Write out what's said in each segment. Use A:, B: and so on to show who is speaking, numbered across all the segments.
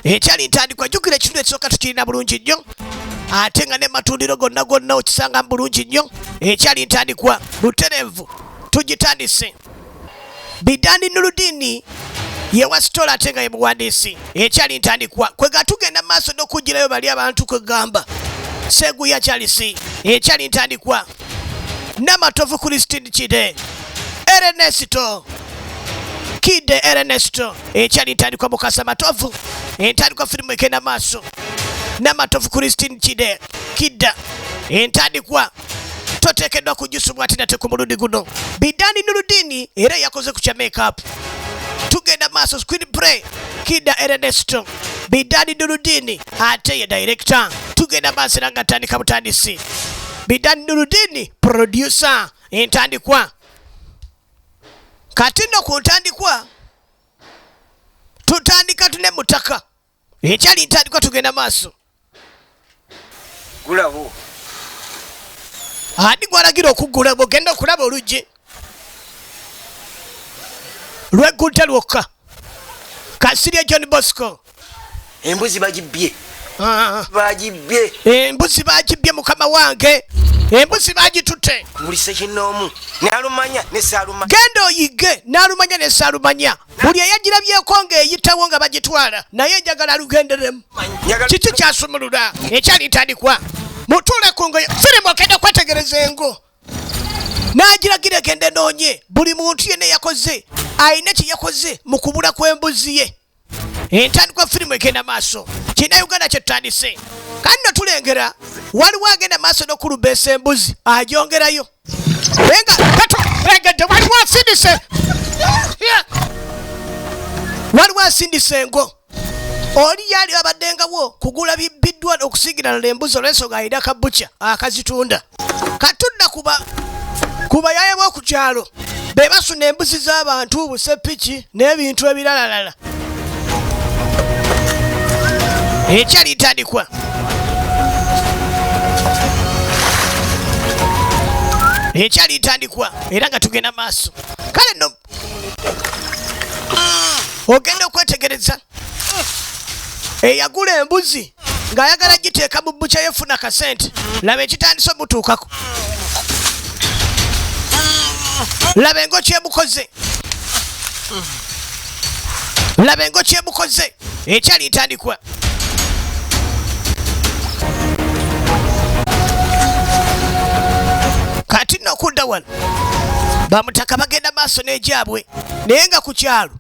A: Ekyali ntandikwa jjukira ekintu ekisooka tukirina bulungi nnyo ate nga ne matundiro gonna okisanga bulungi nnyo. Ekyali ntandikwa butereevu tugitandise. Bidani Nurudini yewa sitola ate nga ye muwandiisi. Ekyali ntandikwa kwega tugenda maaso n'okugirayo bali abantu kwegamba Seguya Charles. Ekyali ntandikwa Namatovu Christine Kide Ernesto Kide Ernesto. Ekyali ntandikwa Mukasa Matovu. Entandikwa firimu ekenda maaso Namatovu Christine Kide Kida. Entandikwa toteekeddwa kujusumwa ate nate ku mulundi guno. Bidani Nurudini era yakoze ku kya makeup. Tugenda maaso screenplay Kida Ernesto Bidani Nurudini ate ye director. Tugenda maaso era nga ntandika butandisi. Bidani Nurudini producer. Entandikwa kati nno ku ntandikwa tutandika tune mutaka. Ekyali ntandikwa tugenda maaso.
B: Gulabo
A: adi gwalagira okugula bwogenda okulaba oluggi lwegudde lwokka. Kasirye John Bosco
B: embuzi bagibye
A: embuzi bagibye mukama wange. Embuzi bagitutte
B: mulise kinoomu nalumanya ne saalumanya.
A: Genda oyige nalumanya ne saalumanya. Buli eyagirabyeko ng'eyitawo nga bagitwala naye njagala lugenderemu. Kiki kyasumulula. Ekyali ntandikwa mutuule ku ngoye firimu okenda kwetegereza engo n'agiragira egende noonye. Buli muntu yenna yakoze ayina kye yakoze mu kubula kw'embuzi ye. Entandikwa firimu egenda maaso. Kina Uganda kye tutandise. Kandi no tulengera waliwo agenda maaso n'okulubeesa embuzi agyongerayo. Engedde waliwo asindise. Waliwo asindise engo. Oli yali abaddengawo kugula bibbiddwa okusigira ddala embuzi olw'ensonga alina kabuca akazitunda. Katunda kuba yaye b'oku kyalo be basuna embuzi z'abantu busepiki n'ebintu ebiralalala. Ekyali ntandikwa ekyali ntandikwa era nga tugenda maaso. Kale nno ogenda okwetegereza eyagula embuzi ng'ayagala giteeka mu buca yefuna kasente. Laba ekitandise omutuukako. Laba engo kyemukoze. Laba engo kyemukoze. Ekyali ntandikwa kati nno okudda wano bamutaka bagenda maaso n'egyabwe naye nga ku kyalo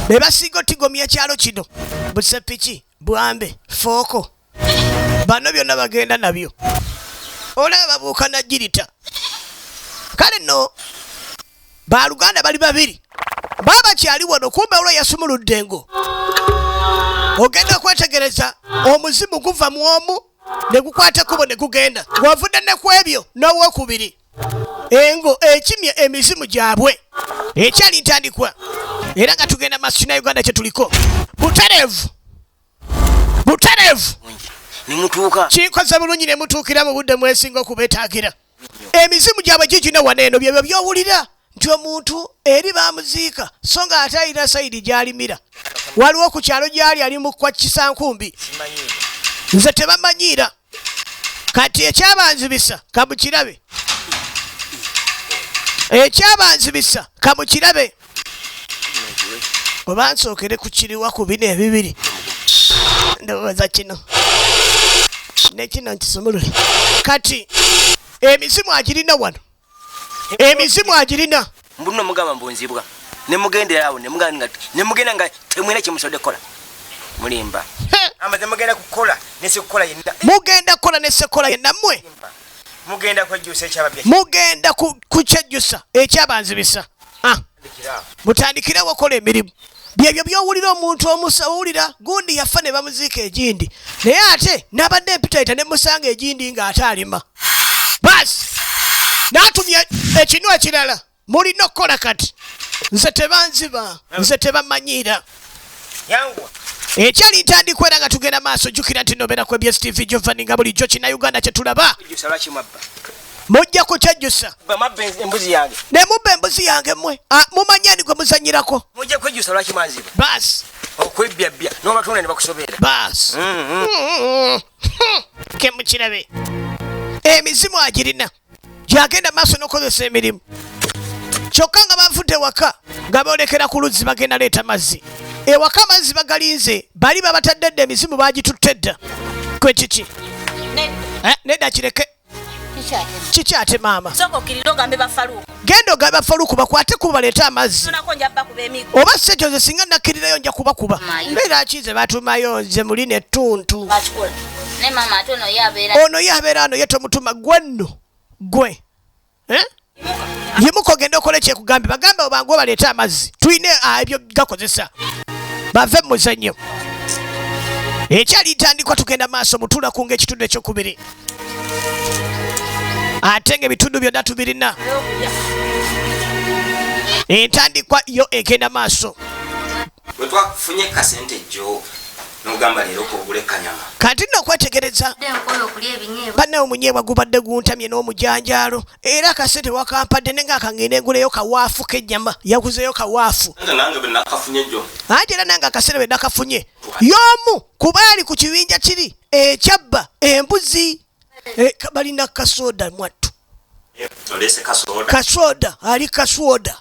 A: be basinga otigomya kyalo kino busepiki bwambe fooko bano byonna bagenda nabyo. Olaba babuuka na jirita. Kale nno baluganda bali babiri baba kyali wano kumbe olwo yasumuludde engo. Ogenda okwetegereza omuzimu guva mu omu ne gukwata kubo ne gugenda gwavudde ne ku ebyo n'owokubiri engo ekimye emizimu gyabwe. Ekyali ntandikwa era nga tugenda maaso na Uganda kye tuliko butereevu
B: nemutuuka
A: kikoze bulungi ne mutuukira mu budde mwesinga okubeetaagira. Emizimu gyabwe gigina wano eno byebyo by'owulira nti omuntu eri bamuziika so nga ate alina sayidi gy'alimira. Waliwo ku kyalo gy'ali ali mu kwa kisankumbi nze tebamanyiira. Kati ekyabanzibisa kamukirabe. Ekyabanzibisa kamukirabe. Oba nsookere ku kiriwa ku bino ebibiri. Ndowooza kino ne kino nkisumulule. Kati emizimu agirina wano. Emizimu agirina.
B: mbuno mugamba mbunzibwa ne mugendera awo ne mugenda nga temwena kimusode kola mulimba amaze mugenda kukola ne sikola yenna.
A: Mugenda kola ne sikola yenna mmwe.
B: Mugenda kwejjusa ekyababya.
A: Mugenda kukyejjusa ekyabanzibisa. Mutandikirawo okola emirimu. Byebyo byowulira omuntu omusawulira gundi yafa ne bamuziika egindi naye ate n'abadde empitayita ne musanga egindi ng'ate alima. Basi n'atumya ekinu ekirala mulina okukola kati. Nze tebanziba nze tebamanyiira. Ekyali ntandikwa era nga tugenda maaso jjukira nti nobeera ku BSTV Giovanni nga bulijjo kina Uganda kye tulaba. mujja kukyejjusa
B: bamabbe embuzi yange
A: ne mubba embuzi yange mmwe mumanyani gwe muzanyirako
B: mujja kwejjusa lwaki mwanziba
A: basi
B: okwebyabya n'obatunda ne bakusobera
A: basi kemukirabe emizimu agirina gyagenda maaso n'okozesa emirimu kyokka nga banvudde waka nga boolekera ku luzzi bagenda leeta mazzi ewaka amazzi bagalinze bali babatadde dda emizimu bagitutte dda kwe kiki nedda kireke kiki ate maama genda ogambe bafaluuku bakwate kuba baleete amazzi oba sente ze singa nakkirirayo nja kubakuba mbeera kize batumayo nze muli nettuntu ono ye abeera ano ye tomutuma gwenno gwe yimuka ogende okola ekyekugambe bagambe obange obaleete amazzi tuyine ebyo gakozesa bave mu muzannyo ekyali ntandikwa tugenda maaso mutuula kunga ekitundu ekyokubiri ate nga ebitundu byonna tubirina entandikwa yo egenda maaso
B: bwe twafunye kasente jjo n'ogamba leero kogule kanyama
A: kati nno okwetegereza banne omunyeebwa gubadde guntamye n'omujanjaalo era akasente wakampadde nenga akangenda enguleyo kawaafu k'ennyama yaguzeyo kawaafu ate era nange akasente bwe nakafunye y'omu kuba ali ku kibinja kiri ekyabba embuzi balina kasoda mwattu kasoda ali kasoda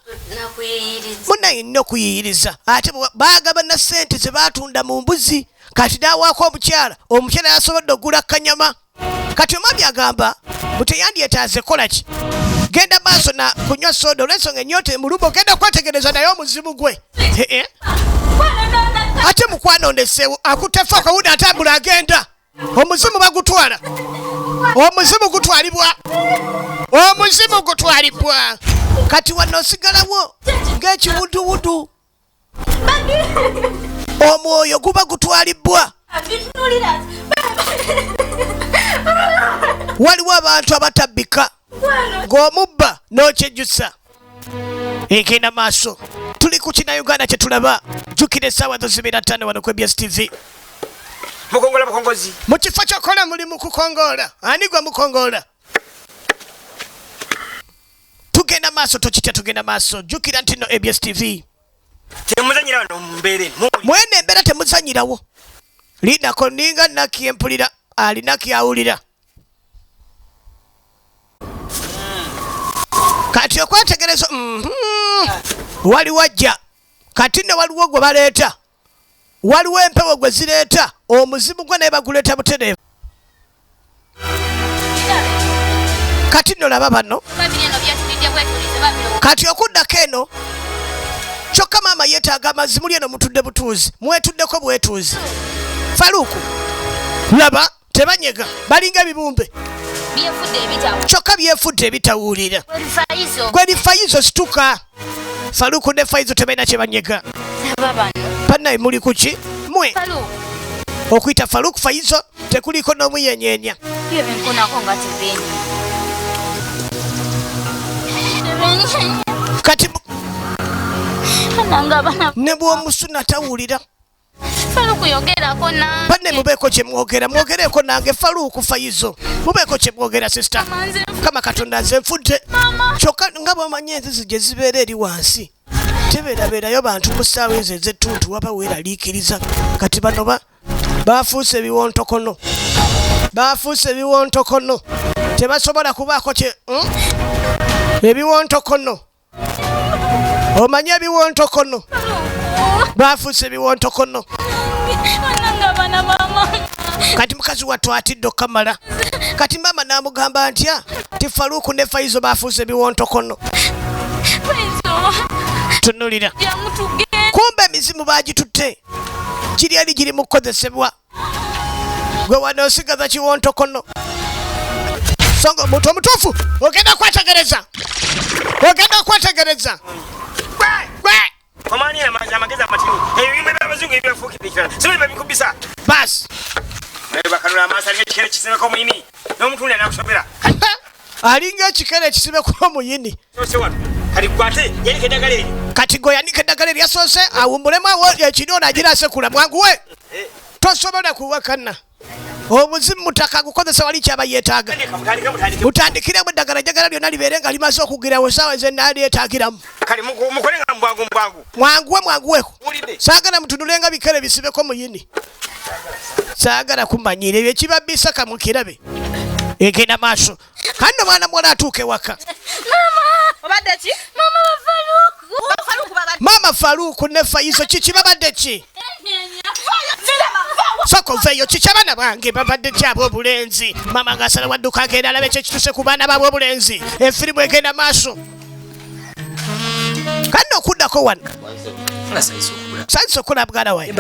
A: munayina okuyiyiriza ate baagaba na sente ze batunda mu mbuzi kati nawaako omukyala yasobodde okugula kanyama kati omwami agamba buteyandyetaaze kolaki genda maaso na kunywa soda olwensonga ennyota emuluba ogenda okwetegereza naye omuzimu gwe ate mukwanondeseewo akutefa akawuda atambula agenda omuzimu bagutwala omuzimu gutwalibwa kati wano osigalawo ng'ekiwuduwudu omwoyo guba gutwalibwa waliwo abantu abatabbika ng'omubba n'okyejjusa egenda maaso tuli ku kina Uganda kye tulaba jjukira essaawa zo 25 wano ku EBS TV
B: mukongola mukongozi
A: mu kifo kyokola muli mu kukongola ani gwe mukongola tugenda maaso tokitya tugenda maaso jjukira nti no EBS TV
B: temuzanyira wano mumbeere
A: mwene embeera temuzanyirawo linako ninga nakyempulira alina kyawulira kati okwetegereza waliwo ajja kati ne waliwo gwe baleeta waliwo empewo gwe zireeta omuzimu gwe naye baguleeta butereevu kati nno laba bano kati okuddako eno kyokka maama yeetaaga amazzi muli eno mutudde butuuzi mwetuddeko bwetuuzi faluuku laba tebanyega balinga ebibumbe kyokka byefudde ebitawulira gwe lifayizo situka faluuku ne fayizo tebalina kye banyega bannaye muli kuki mwe okuyita faluuku fayizo tekuliko n'omuyenyeenya kati ne bw'omusuna tawulira banne mubeeko kye mwogera mwogereeko nange faluuku fayizo mubeeko kye mwogera sisita kama katonda nze nfudde kyokka nga bwomanye enzizi gye zibeera eri wansi tebeerabeerayo bantu mu ssaawa ezo ez'ettuntu waba weeraliikiriza kati bano baafuuse ebiwontokono tebasobola kubaako kye ebiwontokono omanye ebiwontokono baafuuse ebiwontokono kati mukazi wattu atidde okamala kati maama n'amugamba ntya ti faluuku ne fayizo baafuuse ebiwontokono tunulira kumbe emizimu bagitutte giri eri giri mu kukozesebwa gwe wano osigaza kiwontokono songa omuntu omutuufu ogenda okwetegereza basi alinga ekikere ekisibeko omuyini kati gwe yanika eddagala eryasoose awumbulemu awo ekiri ono agirasekula mwanguwe tosobola kuwakana omuzimu mutaka gukozesa wali kyaba yeetaaga mutandikiremu eddagala jjagala lyonna libeere nga limaze okugirawo essaawa ezennalyetaagiramu mwanguweko saagala mutunulenga bikere bisibeko muyini saagala kumanyira ebyo ekibabisa kamukirabe egenda maaso kanno mwana muwala atuuka ewaka mama Faluku ne Faizo kiki babadde ki soko veyo kiki abaana bange babadde ki ab'obulenzi mama ngaasala wadduka agenda alabe kyekituse ku baana bab'obulenzi efirimu egenda maaso kanno okuddako wano saizi okola bwana waye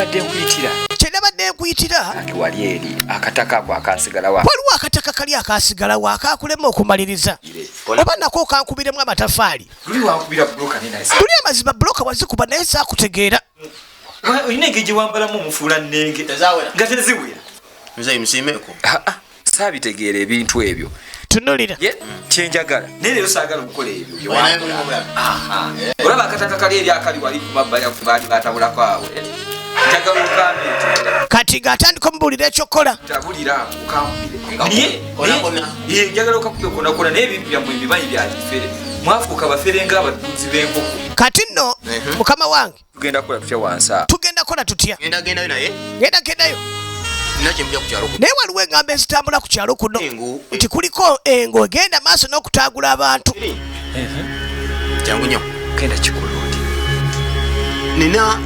A: kyebadde nkuyitira
C: walieri akataka ako akasigalawo
A: waliwo akataka kali akasigalawo akakulema okumaliriza oba nako kankubiremu amatafaali tuli amazima buloka wazikuba naye saakutegeera
C: olina engeri gye wambalamu omufuula nnenge nga teziwera saabitegeera ebintu ebyo
A: tunulira
C: kyenjagala naye leero saagala okukola ebyo olaba akataka kali eri akali wali kumabbali baali batabulako awo njagala okambe
A: kati ng'atandika omubuulira ekyokola
C: tabulira okambire njagala okakube konakona naye ebintu byammwe ebimanyi byakifere mwafuuka bafere ng'abatunzi b'enkoko
A: kati nno mukama wange
C: tugenda kukola tutya wansi
A: tugenda kola tutya
D: gendayo naye
A: gendayo
D: nakyempya ku kyalo
A: naye waliwo engamba ezitambula ku kyalo kuno nti kuliko engo egenda maaso n'okutaagula abantu
D: kyangu nnyo
C: genda kikulungi
D: nina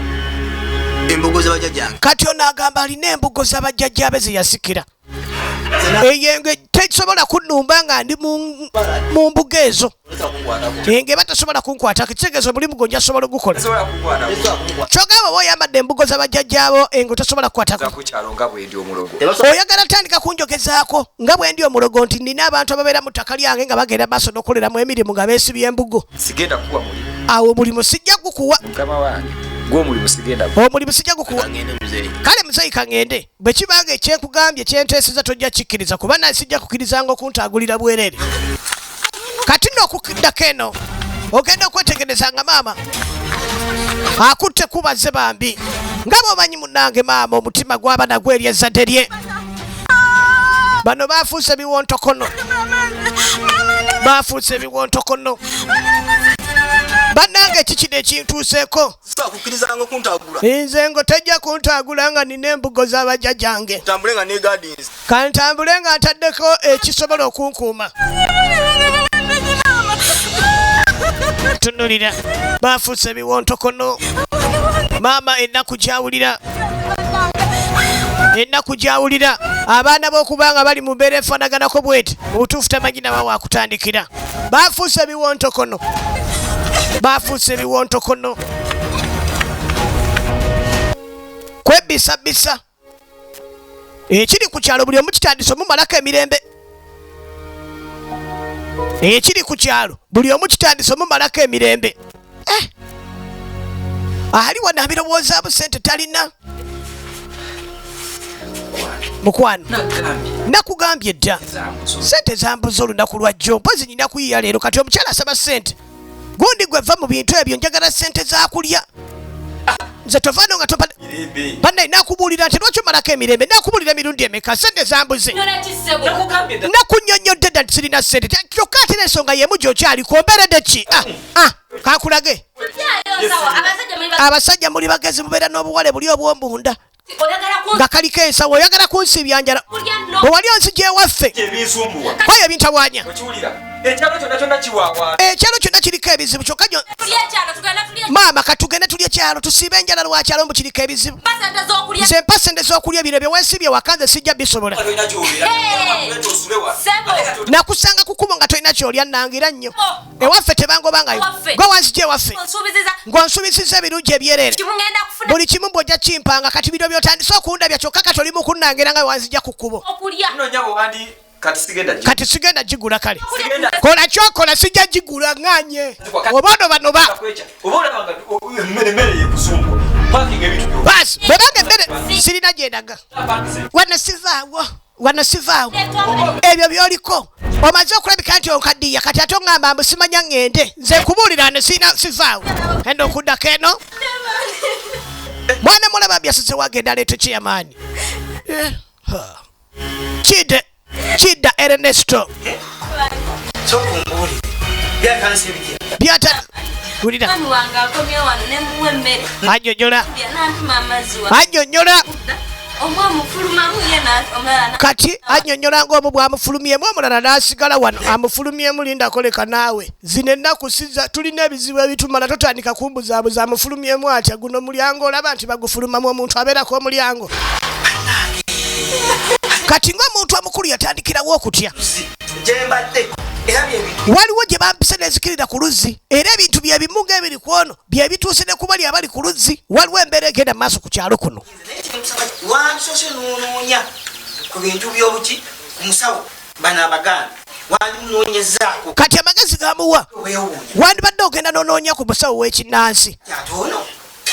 D: embogo z'abajjajjange
A: kati ono agamba alina embogo z'abajjajjaabe ze yasikira eyo tekisobola kunnumba nga ndi mu mbuga ezo enge batasobola kunkwatako kitegeeza omulimu gwo njasobola ogukola kyogamba oba oyambadde embugo z'abajjajjaabo engo tosobola kukwatako oyagala tandika kunjogezaako nga bwe ndi omulogo nti nina abantu ababeera mu ttaka lyange nga bagenda maaso n'okoleramu emirimu nga beesibye embugo awo omulimu sijja gukuwa omulimu sijja gukuwa kale muzeyi kaŋŋende bwe kibanga ekyenkugambye kyenteeseza tojja kikkiriza kuba naye sijja kukkirizanga okuntaagulira bwereere kati nno okuddako eno ogenda okwetegereza nga maama akutte kubaze bambi nga bw'omanyi munnange maama omutima gwaba nagwo eri ezzadde lye bano baafuuse ebiwontokono bannange kikino ekintuuseeko nze ngo tajja kuntaagula nga nina embugo z'abajjajjange kantambule nga ntaddeko ekisobola okunkuuma tunulira baafuuse ebiwontokono maama ennaku gyawulira abaana b'okubanga bali mu mbeera efaanaganako bweti mu butuufu tamanyi naba waakutandikira baafuuse ebiwontokono kwebisabisa ekiri ku kyalo buli omu kitandise omumalako emirembe ali wano abirowooza busente talina mukwano nakugambye dda sente zambuza olunaku lwajjo mpozi nyina kuyiya leero kati omukyala asaba sente gundi gweva mu bintu ebyo njagala sente zakulya nze tovaano nga bannaye nakubuulira nti lwaki omalako emirembe nakubuulira emirundi emeka sente zambuze nakunnyonnyodde dda nti sirina sente kyokka ate n'ensonga yemu gyokyaliko mbeeredde ki kankulage abasajja muli bagezi mubeera n'obuwale buli obw'ombunda nga kaliko ensawo oyagala kunsibya njala bwe wali onsijja ewaffe koyo ebintawaanya ekyalo kyonna kiriko ebizibu kyokka maama katugende tulye kyalo tusiibe enjala lwakyalo mbu kiriko ebizibu nze mpa sente z'okulya bino bye wensibye waka nze sijja bisobola nakusanga kukubo nga tolina kyolya nangira nnyo ewaffe tebangobangayo gwe wanzijja ewaffe ng'onsuubizizza ebirungi ebyereere buli kimu bw'ojja kimpanga kati bino by'otandise okundabya kyokka kati oli mu kunnangira nga wanzijja ku kkubo kati sigenda gigula kale kola kyokola sijja gigula nganye obono bano basi bwebanga emmere sirina gyendaga wano sivaawo ebyo byoliko omaze okulabika nti onkaddiya kati ate oŋŋamba mbu simanya ŋŋende nze nkubuulira ne sivaawo enda okuddako eno mwana mulaba byasize wagenda aleete kyeyamaanyi Chida Ernesto
B: sokumbuli byakansibikira
A: byata ulira
E: Mami wange akomye wano ne muwe emmere.
A: anyonyola
E: N'antuma amazzi wano.
A: anyonyola
E: Omwana mufulumamu ye omulala
A: kati anyonyola ng'omu bwamufulumyemu omulala n'asigala wano amufulumyemu linda koleka naawe zino ennaku tulina ebizibu ebitumala totandika kumbuzaabuza amufulumyemu atya guno mulyango olaba nti bagufulumamu omuntu abeerako omulyango kati ng'omuntu omukulu yatandikirawo okutya
B: gyembadde era byebintu
A: waliwo gye bampise nezikirira ku luzzi era ebintu byebimu ng'ebiri ku ono bye bituuse ne ku bali abali ku luzzi waliwo embeera egenda mu maaso ku kyalo kuno
B: wansose n'onoonya ku bintu by'obuki ku musawo bano abaganda wandimunoonyezaako
A: kati amagezi gamuwa
B: weewuunya
A: wandibadde ogenda n'onoonya ku musawo w'ekinnansi
B: ate ono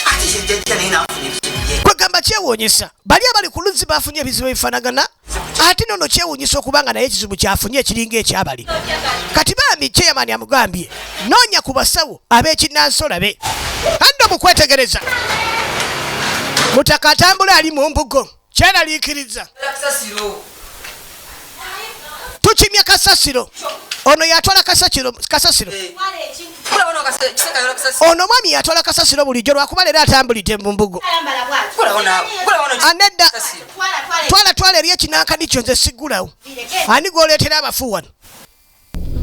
B: ate kyejjajja naye n'afuna ebizibu bye
A: kwegamba kyewuunyisa bali abali ku luzzi bafunye ebizibu ebifaanagana ate nono kyewuunyisa okuba nga naye ekizibu kyafunye ekiringa ekyabali kati bambi kyeyamaani amugambye noonya ku basawo ab'ekinnansi olabe adda mu kwetegereza mutaka atambula ali mu mbugo kyeraliikiriza tukimya kasasiro ono yatwala kasasiro ono mwami yatwala kasasiro bulijjo lwakuba leero atambulidde mu mbugo anedda twala eri ekinankani kyo nze siggulawo ani gw'oleetera abafu wano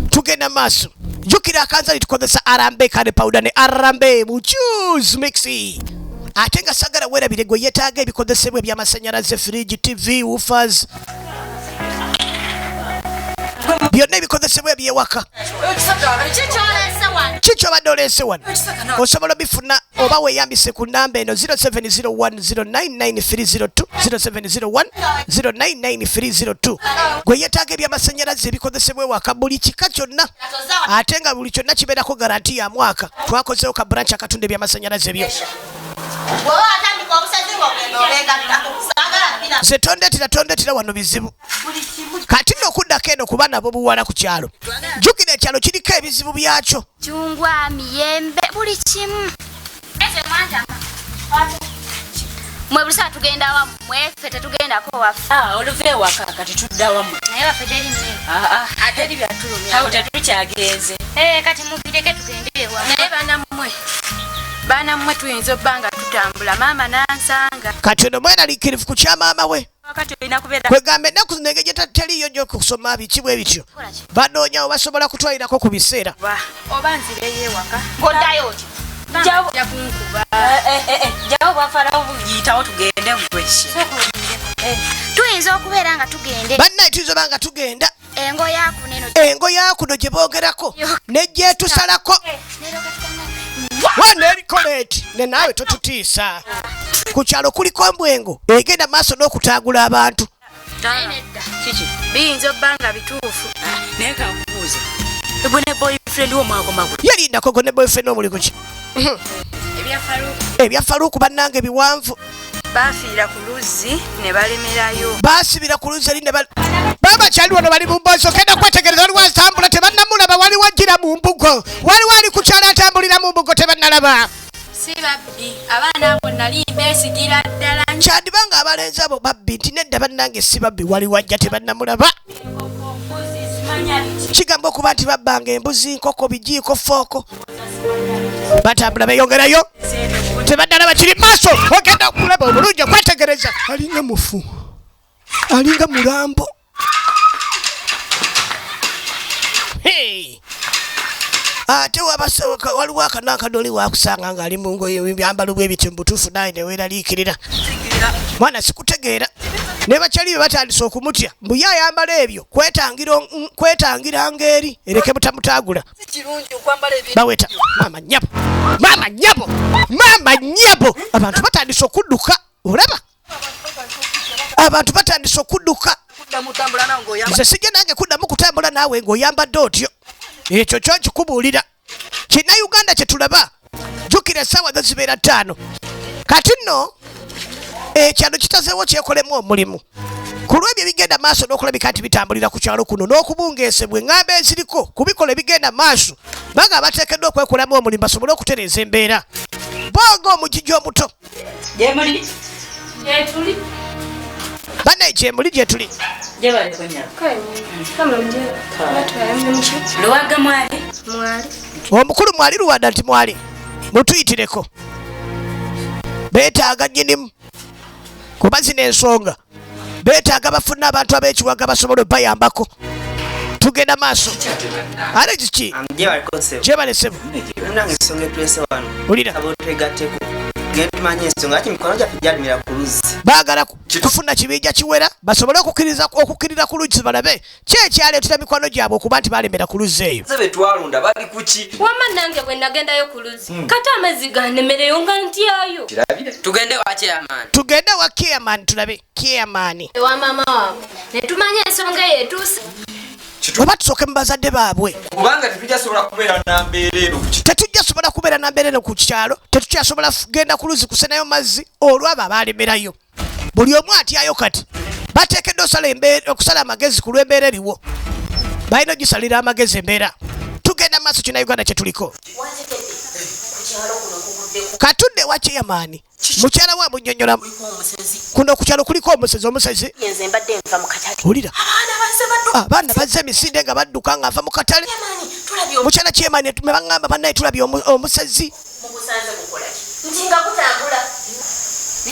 A: tugenda maaso jjukira akanzali tukozesa arambe kane pawuda ne arambe mu juice mixi ate nga sagala weerabire gwe yeetaaga ebikozesebwa eby'amasannyalaze fridge tv woofers byonna ebikozesebwa ebyewaka kikyo obadde oleese wano osobola bifuna oba weeyambise ku namba eno 0701099302 0701099302 gwe yeetaaga ebyamasannyalaze ebikozesebwa ewaka buli kika kyonna ate nga buli kyonna kibeerako garanti ya mwaka twakozeewo ka branch akatunda ebyamasannyalaze byo ze tondetera wano bizibu kati nno okuddako eno kuba nabo buwala ku kyalo jjukira ekyalo kiriko ebizibu byakyo
F: Chungwa, miyembe, buli kimu. Mwe busa tugenda wamu, mwefe tetugendako waffe.
E: oluva ewaka kati tudda wamu.
F: Naye waffe teri mmere.
E: Ateri byatulumya. Awo tetukyagenze.
F: Kati mubireke tugende ewamu.
E: Naye banammwe tuyinza obba nga tutambula maama n'ansanga.
A: kati ono mweraliikirivu ku kyamaama we
E: Kati olina kubeera
A: kwegamba ennaku zino engeri gye teriyo nnyo kusoma biki bwe bityo banoonyawo basobola kutwalirako ku biseera
E: oba nzireyo ewaka.
F: Ng'oddayo otyo.
E: Jja kunkuba. Jjawo bwafalawo buyitawo tugende gwe.
F: Tuyinza okubeera nga tugende.
A: bannaye tuyinza oba nga tugenda
F: Engo yakuno eno.
A: engo yakuno gye boogerako negyetusalako wana erikoleeti ne naawe totutiisa ku kyalo kuliko embwengo egenda maaso n'okutaagula abantu
E: Kiki? Biyinza obba nga bituufu. Naye kankubuuza. Ebwe ne boyfriend wo mwakoma gwe.
A: yerindako go ne boyfriend omuliku ki ebya faluuku bannange biwanvu
E: Baafiira ku luzzi ne balemerayo.
A: baasibira ku luzzi eri ne babakyali wano bali mu mboozi ogenda kwetegereza waliwo atambula tebannamulaba waliwo ajjira mu mbugo waliwo ali ku kyalo atambulira mu mbugo tebannalaba
E: Si babbi, abaana abo nali beesigira ddala.
A: kyandibanga abalenzi abo babbi nti nedda bannange si babbi waliwo ajja tebannamulaba kigamba okuba nti babbanga embuzi nkoko bijiiko fooko batambula beeyongerayo tebaddalaba kiri maaso ogenda okulaba obulungi okwetegereza alinga mufu alinga mulambo ate waliwo akanankadoli wakusanga ngaali mungoye byambalo bwebityo mubutuufu naye neweeraliikirira mwana sikutegeera ne bakyali be batandise okumutya mbu ye ayambala ebyo kwetangira ngeri ereke butamutaagula baweta maama nyabo abantu batandise okudduka olaba abantu batandise okudduka nze sijja nange kuddamu kutambula naawe ng'oyambadde otyo ekyo kyo nkikubuulira kinnayuganda kye tulaba jjukira essaawa ze zibeera 5 kati nno ekyalo kitazeewo kyekolemu omulimu ku lw'ebyo ebigenda maaso n'okulabika nti bitambulira ku kyalo kuno n'okubungeesebwa eŋŋamba eziriko kubikola ebigenda maaso baga abateekeddwa okwekolamu omulimu basobole okutereeza embeera booga omugigi omuto bannaye gyemuli gye tuli
E: Jebale konya.
G: Kama mje. Watu waembe mchi.
E: Luwaga mwali.
G: Mwali.
A: Omukulu mwali Luwada nti mwali. Mutuyitireko. Beetaaga nnyinimu. Kuba zino ensonga. Beetaaga bafuna abantu ab'ekiwaga basobole bayambako. Tugenda maaso. Ale kiki? Jebale sebo.
B: Nange ensonga etulese wano.
A: Ulira.
B: Abotwegatteko. Gentumanya ensonga ati mikono gyaffe gyalimira ku luzzi.
A: Baagala kufuna kibinja kiwera basobole okukkirira ku luzzi balabe ki ekyaleetera mikono gyabwe okuba nti balemera ku luzzi eyo.
C: Ze betwalunda bali kuki?
G: Wama nange bwe nagendayo ku luzzi. Kati amazzi ganemereyo nga ntyayo.
C: Kirabire.
E: Tugende wa chairman.
A: Tugende wa chairman tulabe chairman.
G: Ewa mama waabwe. Ne tumanya ensonga eyo etuuse.
A: Oba tusooke mu bazadde baabwe.
C: Kubanga tetujja sobola kubeera na mbeera eno ku ki.
A: Tetujja sobola kubeera na mbeera eno ku kyalo. Tetukyasobola kugenda ku luzzi kusenayo mazzi olwabo abalemerayo. Buli omu atyayo kati. Bateekeddwa okusala amagezi ku lw'embeera eriwo. Balina ogisalira amagezi embeera. Tugenda maaso kina Uganda kye tuliko. Katudde wa chairman. Mukyala wa munnyonnyola. Kuno ku kyalo kuliko omusezi.
F: Yenze mbadde nva mu katale.
A: Olira. Abaana bazze emisinde nga badduka nga ava mu katale. Mukyala chairman me bangamba bannaye tulabye omusezi.
F: Mugusanze mukola ki? Ntinga kutambula.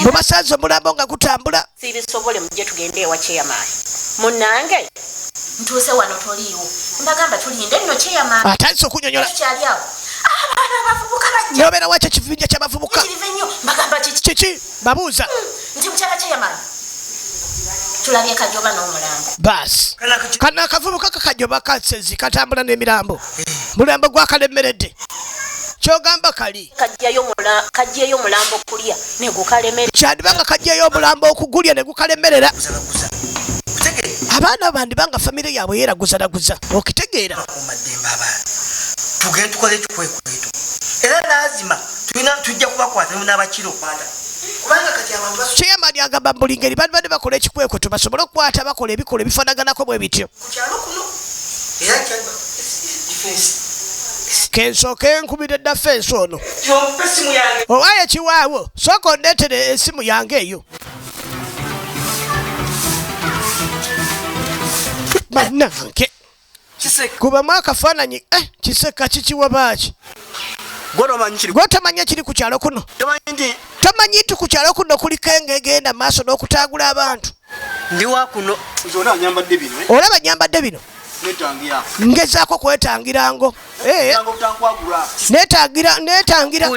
A: Mubasanze omulambo nga gutambula.
F: Sibisobole mujje tugende ewa chairman. Munnange ntuuse wano toliiwo. Mbagamba tulinde nno chairman.
A: Atandise okunnyonnyola.
F: Kyali awo. Abaana abavubuka bajja.
A: Nobeera wakyo ekibinja ky'abavubuka.
F: Mbagamba kiki?
A: Kiki? Babuuza.
F: Nti mukyala chairman. Tulabye Kajoba n'omulambo.
A: Baasi. Kana akavubuka Kajoba kasezi katambula n'emirambo. Mulambo gwakalemeredde. Kyogamba kali.
F: Kajjeyo mulambo kulya ne gukalemera.
A: Kyandibanga kajjeyo omulambo okugulya ne gukalemerera. Abaana bandi banga famire yaabwe yeeraguzalaguza. Okitegeera.
B: Tugende tukole ekikwekweto. Era lazima tujja kubakwata n'abakiro. Kubanga kati abantu baso.
A: Chairman agamba buli ngeri badde bakola ekikwekweto basobole okukwata bakola ebikola ebifaanaganako bwe bityo.
B: Ku kyalo kuno. Era kyagba defense.
A: Kensooke nkubira edda fensi ono.
B: Yompe simu yange.
A: Owaayo kiwaawo sooka ondeetere esimu yange eyo. Bannange. Kubamu akafaananyi kiseka kikiwa baaki. Gw'otomanyi ekiri ku kyalo kuno. Tomanyi nti ku kyalo kuno kuliko engegenda maaso n'okutaagula abantu.
B: Ndi wa kuno.
A: Olaba nyambadde bino. Ngezaako kwetangira ngo. Neetangira.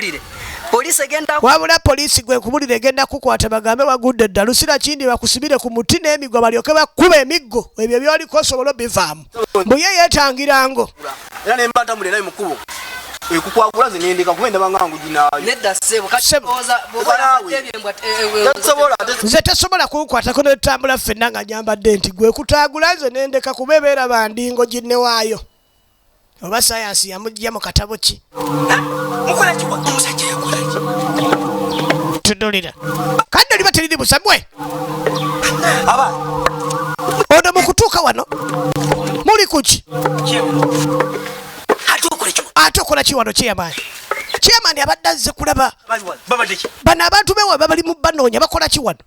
B: Poliisi egenda
A: wabula poliisi gwe kubulira egenda kukwata bagambe wagudde dda lusira kindi bakusibire ku muti n'emiggo balyoke bakuba emiggo ebyo byoliko osobola obivaamu. Mbuye yeetangira ngo.
D: Era ne mbata mulera mukubo. Ekukwagula zinendeka kubenda bangangu jinayo.
B: nedda sebo kati oza
A: nze tasobola kunkwatako n'etambula ffenna nga nyambadde nti gwe kutaagula nze nendeka kubebeera bandingo ginne waayo. Oba sayansi yamugya mu katabo ki?
B: mukola ki omusajja yakola ki?
A: Tudulira. Kandi oliba teriri busabwe.
B: Aba
A: ono mu kutuuka wano muli kuki? Ate okola ki wano chairman? Chairman abadde azze kulaba. Bano abantu bewa babali mu banoonya bakola ki wano?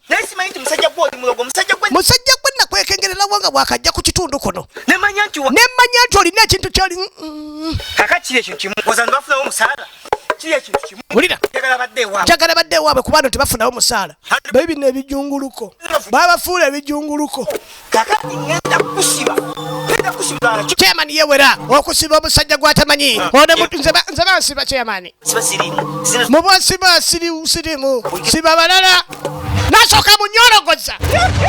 A: Musajja gwe nakwekengererawo nga bwakajja ku kitundu kuno.
B: Nemanya nti
A: olina ekintu kyoli.
B: kakati ekyo kimu ozanga bafunawo omusaala.
A: Wulira. Njagala badde ewaabwe kubanga tebafunawo musaala. Bayi bino ebijunguluko. Babafuula ebijunguluko.
B: Kakati ngenda kusiba.
A: Chairman yewera okusiba omusajja gwatamanyi. Nze bansiba chairman.
B: Siba sirimu.
A: Muba siba sirimu. Siba balala. Nasooka munyorogoza.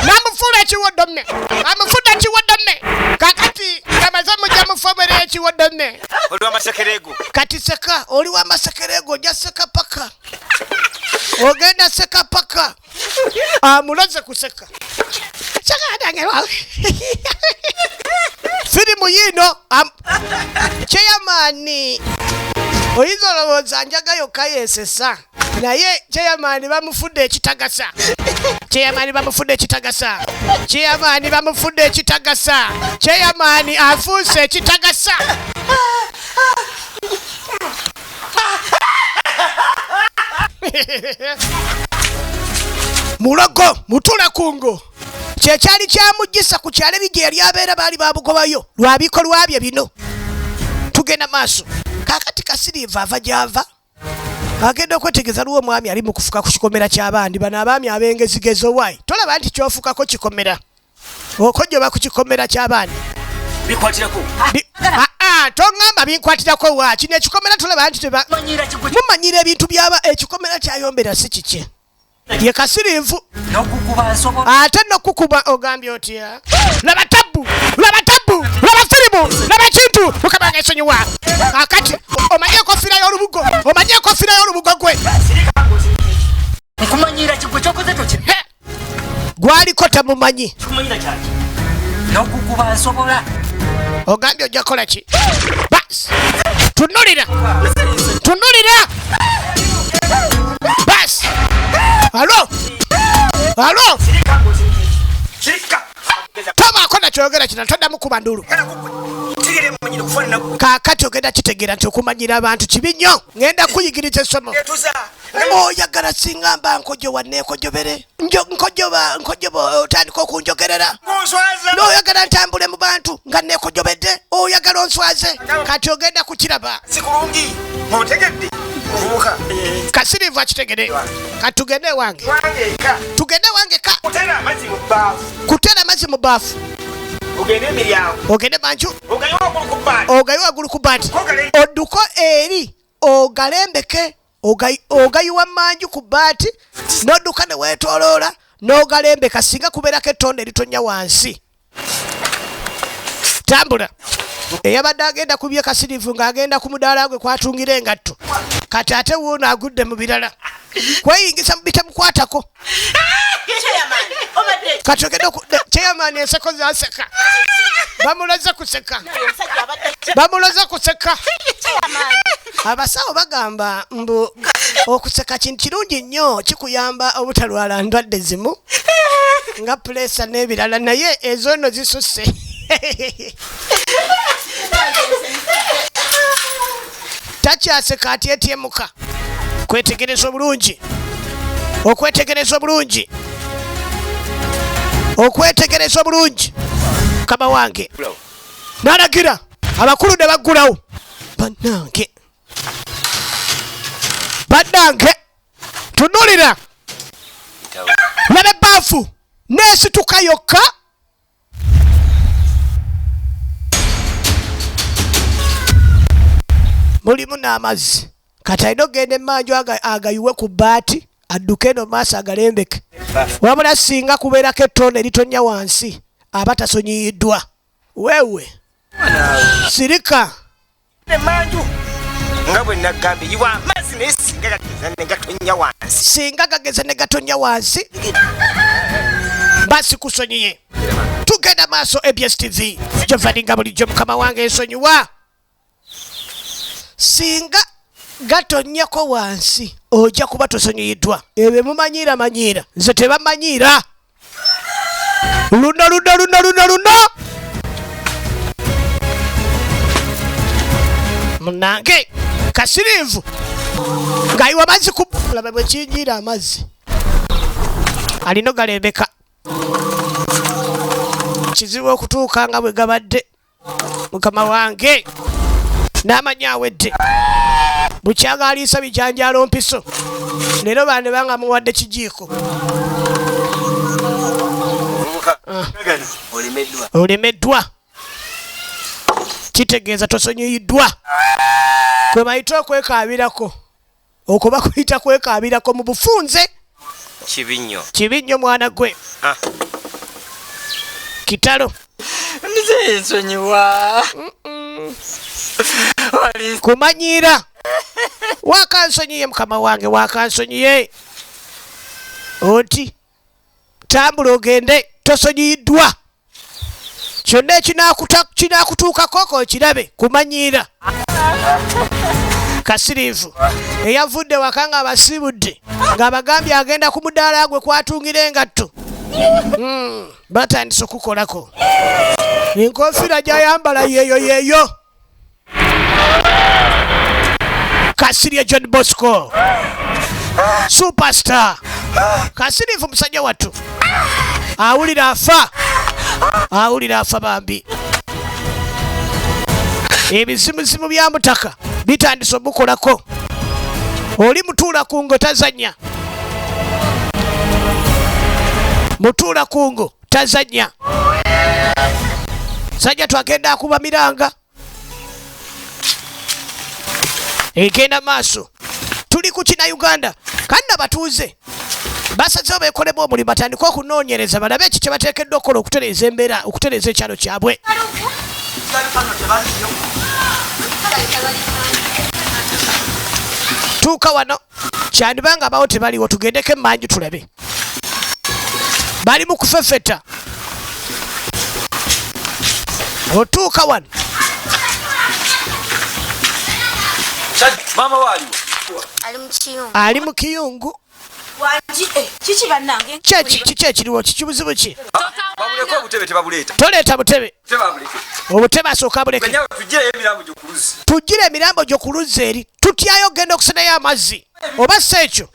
A: Namufuula ekiwoddomme. Amufuda ekiwoddomme. Kakati amaze mujja mufomera ekiwoddomme.
B: Oli w'amasekerego.
A: Kati seka oli w'amasekerego ojja seka paka. Ogenda seka paka. Amuloze kuseka. Firimu yino chairman oyinza olowooza njagayo kayesesa naye chairman bamufudde ekitagasa. Chairman bamufudde ekitagasa. Chairman bamufudde ekitagasa. Chairman afuuse ekitagasa. Mulogo mutula kungo Kyekyali kyamugisa ku kyalo ebijja yali abeera baali babugobayo lwabikolwa bye bino. Tugenda maaso. Kaakati Kasiriivu ava gy'ava. Agenda okwetegeeza lwo omwami ali mu kufuka ku kikomera ky'abandi. Bano abaami ab'engezigezo wayi. Tolaba nti kyofukako kikomera. Okojjoba ku kikomera ky'abandi.
B: Bikwatirako.
A: Tongamba binkwatirako wa. Kino ekikomera tolaba nti mumanyira ebintu byaba ekikomera kyayombera si kiki. Ye Kasiriivu. Ate nokukuba ogambye otya. Laba tabbu, laba firimu, laba kintu. Mukabanga esonyiwa. Akati omanye ekofira y'olubugo, omanye ekofira y'olubugo gwe.
B: Nkumanyira kigwe kyokoze toki.
A: Gwaliko tamumanyi.
B: Kumanyira kyaki. Nokukuba nsobola.
A: Ogambye ojja kola ki? Bas. Tunulira. Bas. Alo.
B: Kirika.
A: Tamaako nakyogera kino toddamu kuba ndulu. Kaakati ogenda kitegeera nti okumanyira abantu kibi nnyo. Ngenda kuyigiriza essomo. Oyagala singa mba nkojowa neekojobere. Nkojoba otandika okunjogerera. N'oyagala ntambule mu bantu nga neekojobedde. Oyagala onswaze. Kati ogenda kukiraba.
B: Sikulungi. Otegedde.
A: Kasiriivu akitegere. Katugende wange. Tugende wange ka.
B: Kutera amazzi mu bbaafu.
A: Kutera amazzi mu bbaafu.
B: Ogende emiryango.
A: Ogende manju.
B: Ogayo waggulu ku bbaati.
A: Odduko eri. Ogalembeke. Ogayiwa manju ku bbaati. N'odduka ne weetooloola. N'ogalembeka singa kubeerako ettonde eritonya wansi. Tambula. Eyabadde agenda kubye Kasiriivu ng'agenda ku mudaala gwe kwatungira engatto. Kati ate wuuno agudde mu birala. Kweyingisa mu bitamukwatako. Kati ogenda Chairman enseko zaseka. Bamulaze kuseka. Abasawo bagamba mbu okuseka kintu kirungi nnyo kikuyamba obutalwala ndwadde zimu. Nga pulesa n'ebirala naye ezo nno zisusse. Takyaseka atyetyemuka. Okwetegereza obulungi. Kama wange. Nalagira abakulu ne baggulawo. Bannange. Tunulira. Laba ebbaafu. Neesituka yokka. Mulimu n'amazzi. Kati alina ogenda emmanju agayiwe ku bbaati adduke eno maaso agalembeke. Wabula singa kubeerako ettonde eritonya wansi aba tasonyiyiddwa. Wewe sirika
B: Emmanju. Nga bwe nagambye yiwa amazzi naye singa gageza ne gatonya wansi.
A: Singa gageza ne gatonya wansi. Basi kusonyiye. Tugenda maaso ABS TV. Jovaninga bulijjo mukama wange ensonyiwa. Singa gatonyako wansi ojja kuba tosonyiyiddwa. Ebyo mumanyira. Nze tebamanyira. Luno. Munange Kasiriivu ng'ayiwa amazzi ku laba bwe kinyiira amazzi. Alina galembeka. Kizibu okutuuka nga bwe gabadde. Mukama wange n'amanya awedde. Bukyaga aliisa bijanjaalo mpiso. Leero bande banga muwadde kijiiko. Olemeddwa. Kitegeeza tosonyiyiddwa. Kwe bayita okwekaabirako. Okuba kuyita kwekaabirako mu bufunze. Kibi nnyo mwana gwe. Kitalo.
B: Nze nsonyiwa.
A: Kumanyira. Wakansonyiye mukama wange wakansonyiye. Oti. Tambula ogende tosonyiyiddwa. Kyonna kinaakutuukako okirabe kumanyira. Kasiriivu eyavudde waka nga abasiibudde ng'abagambye agenda ku mudaala gwe kwatungira engatto. Batandise okukolako. Enkofiira gy'ayambala yeeyo. Kasirye John Bosco Superstar. Kasiriivu musajja wattu. awulira afa bambi. Ebizimuzimu bya mutaka bitandise omukolako. Oli mutuula kungo tazanya. Mutuula kungo tazanya. Sajja twagenda akuba miranga. Egenda maaso. Tuli ku kina Uganda. Kanna batuuze. Basazeewo beekolemu omulimu batandika okunoonyereza balabe eki kye bateekeddwa okukola okutereeza embeera, okutereeza ekyalo kyabwe. Tuuka wano kyandibanga abawo tebaliwo tugendeko emmanju tulabe. Bali mu kufefeta. Otuuka wano.
C: Mama waliwo.
G: Ali mu kiyungu.
A: Ali mu kiyungu.
F: Kiki bannange?
A: Kiki ekiriwo kikibuzibu ki?
C: Babuleko obutebe tebabuleeta.
A: Toleeta butebe.
C: Tebabuleke.
A: Obutebe asooka buleke.
C: Kwenyawo tugireyo emirambo gyo ku luzzi.
A: Tugire emirambo gyo ku luzzi eri. Tutyayo ogenda okusenayo amazzi. Oba si ekyo?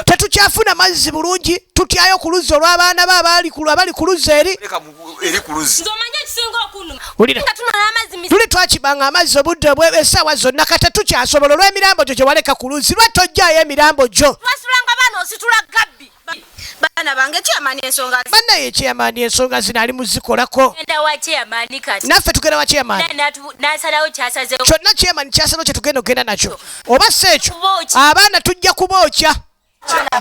A: Tetukyafuna mazzi bulungi. Tutyayo ku luzzi olw'abaana be abali ku luzzi eri.
C: Eri ku luzzi.
G: Ng'omanya ekisinga okunuma.
A: Wulira.
G: Nga tunala amazzi
A: Tuli twakibanga amazzi obudde essaawa zonna kati tukyasobola olw'emirambo gyo gye waleka ku luzzi. Lwa tojjaayo emirambo gyo.
F: Twasulanga baana ositula gabbi. Baana bange kyamaani ensonga.
A: Bannaye ekyamaani ensonga zino ali muzikolako.
G: Genda wa kyamaani kati.
A: Naffe tugenda wa kyamaani.
G: N'asalawo kyasazeewo.
A: Kyonna kyamaani kyasalawo kye tugenda ogenda nakyo. Oba si ekyo
G: Kubookya.
A: abaana tujja kubookya.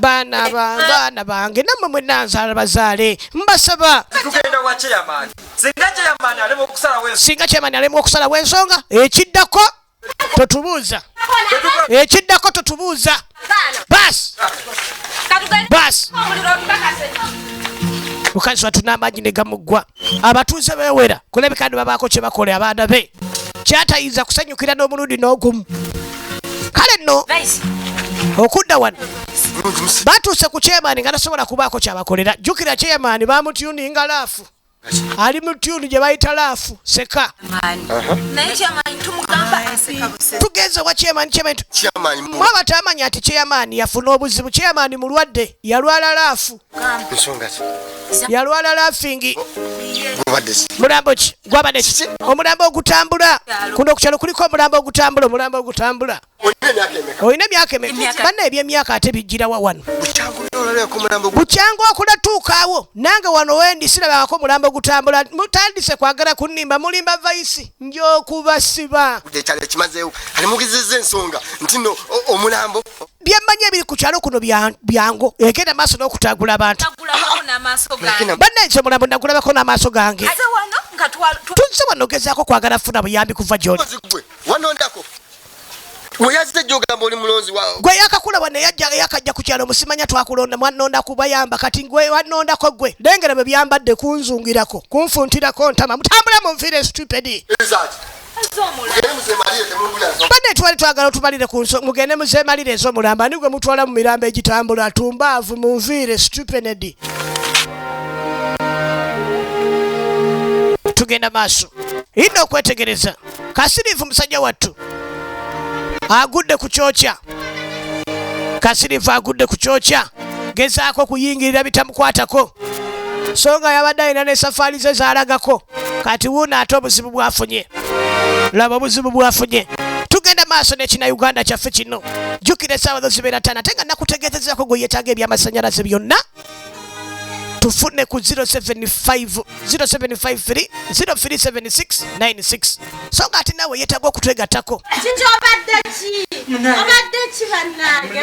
A: Baana bange nammwe mwenna nzaala bazaale mbasaba.
C: Tugenda wa chairman. Singa chairman alema okusalawo ensonga.
A: Singa kyamaani alema okusalawo ensonga ekiddako totubuuza. Ekiddako totubuuza. Basi. Basi. Mukazi wattu n'amaanyi ne gamuggwa. Abatuuze beewera kulabika ndi babaako kye bakola abaana be. Kyatayinza kusanyukira n'omulundi n'ogumu. Kale nno okudda wano batuuse ku kyemaani nga tasobola kubaako kyabakolera. Jjukira kyemaani baamutyuninga laafu. Ali mu tyuni gye bayita laafu seka.
F: Naye kyamaani tumugamba aseka buseka.
A: Tugenze wa kyemaani mwaba tamanyi ati kyemaani yafuna obuzibu. Kyemaani mulwadde yalwala laafu.
B: Nsonga ki?
A: Yalwala laafingi. Mulambo ki? Gwabadde ki? Omulambo ogutambula. Kuno okukyalo kuliko omulambo ogutambula. Olina emyaka emeka? Banna eby'emyaka ate bijjirawa wano. Bukyangu okulatuukaawo. Nange wano wendi sirabako omulambo ogutambula. Mutandise kwagala kunnimba mulimba vaisi. Ndy'okubasiba.
B: Alimugizizza ensonga nti no omulambo.
A: Byemmanyi ebiri ku kyalo kuno byango. Egenda maaso n'okutagula abantu. Banna nze omulambo nagulabako n'amaaso gange. Tunze wano ogezaako kwagala funa buyambi kuva gy'oli.
B: Wanondako. Weyazite gy'ogamba oli mulonzi wawe.
A: Gwe yakakula wano yakajja ku kyalo musimanya twakulonda mwanonda kubayamba kati gwe wanondako gwe. Lengera bwe byambadde kunzungirako kunfuntirako ntama mutambule munfiire stupid. Bane twali twagala tubalire ku nso mugende muzeemalire ez'omulamba ni gwe mutwala mu mirambo egitambula tumbaavu munfiire stupid. Tugenda maaso. Ino okwetegereza. Kasirifu musajja wattu. Agudde ku kyokya. Kasirifu agudde ku kyokya. Gezaako kuyingirira bitamukwatako. Songa yabadde alina ne safaali ze zaalagako. Kati wuuna ate obuzibu bwafunye. Laba obuzibu bwafunye. Tugenda maaso n'ekina Uganda kyaffe kino. Jjukira essaawa zo zibeera ttaano ate nga nakutegeezezzaako gwe yeetaaga ebyamasannyalaze byonna. Tufune ku 075 037696. Songa ati nawe yeetaaga okutwegattako.
F: Kiki obadde ki? Obadde ki bannange?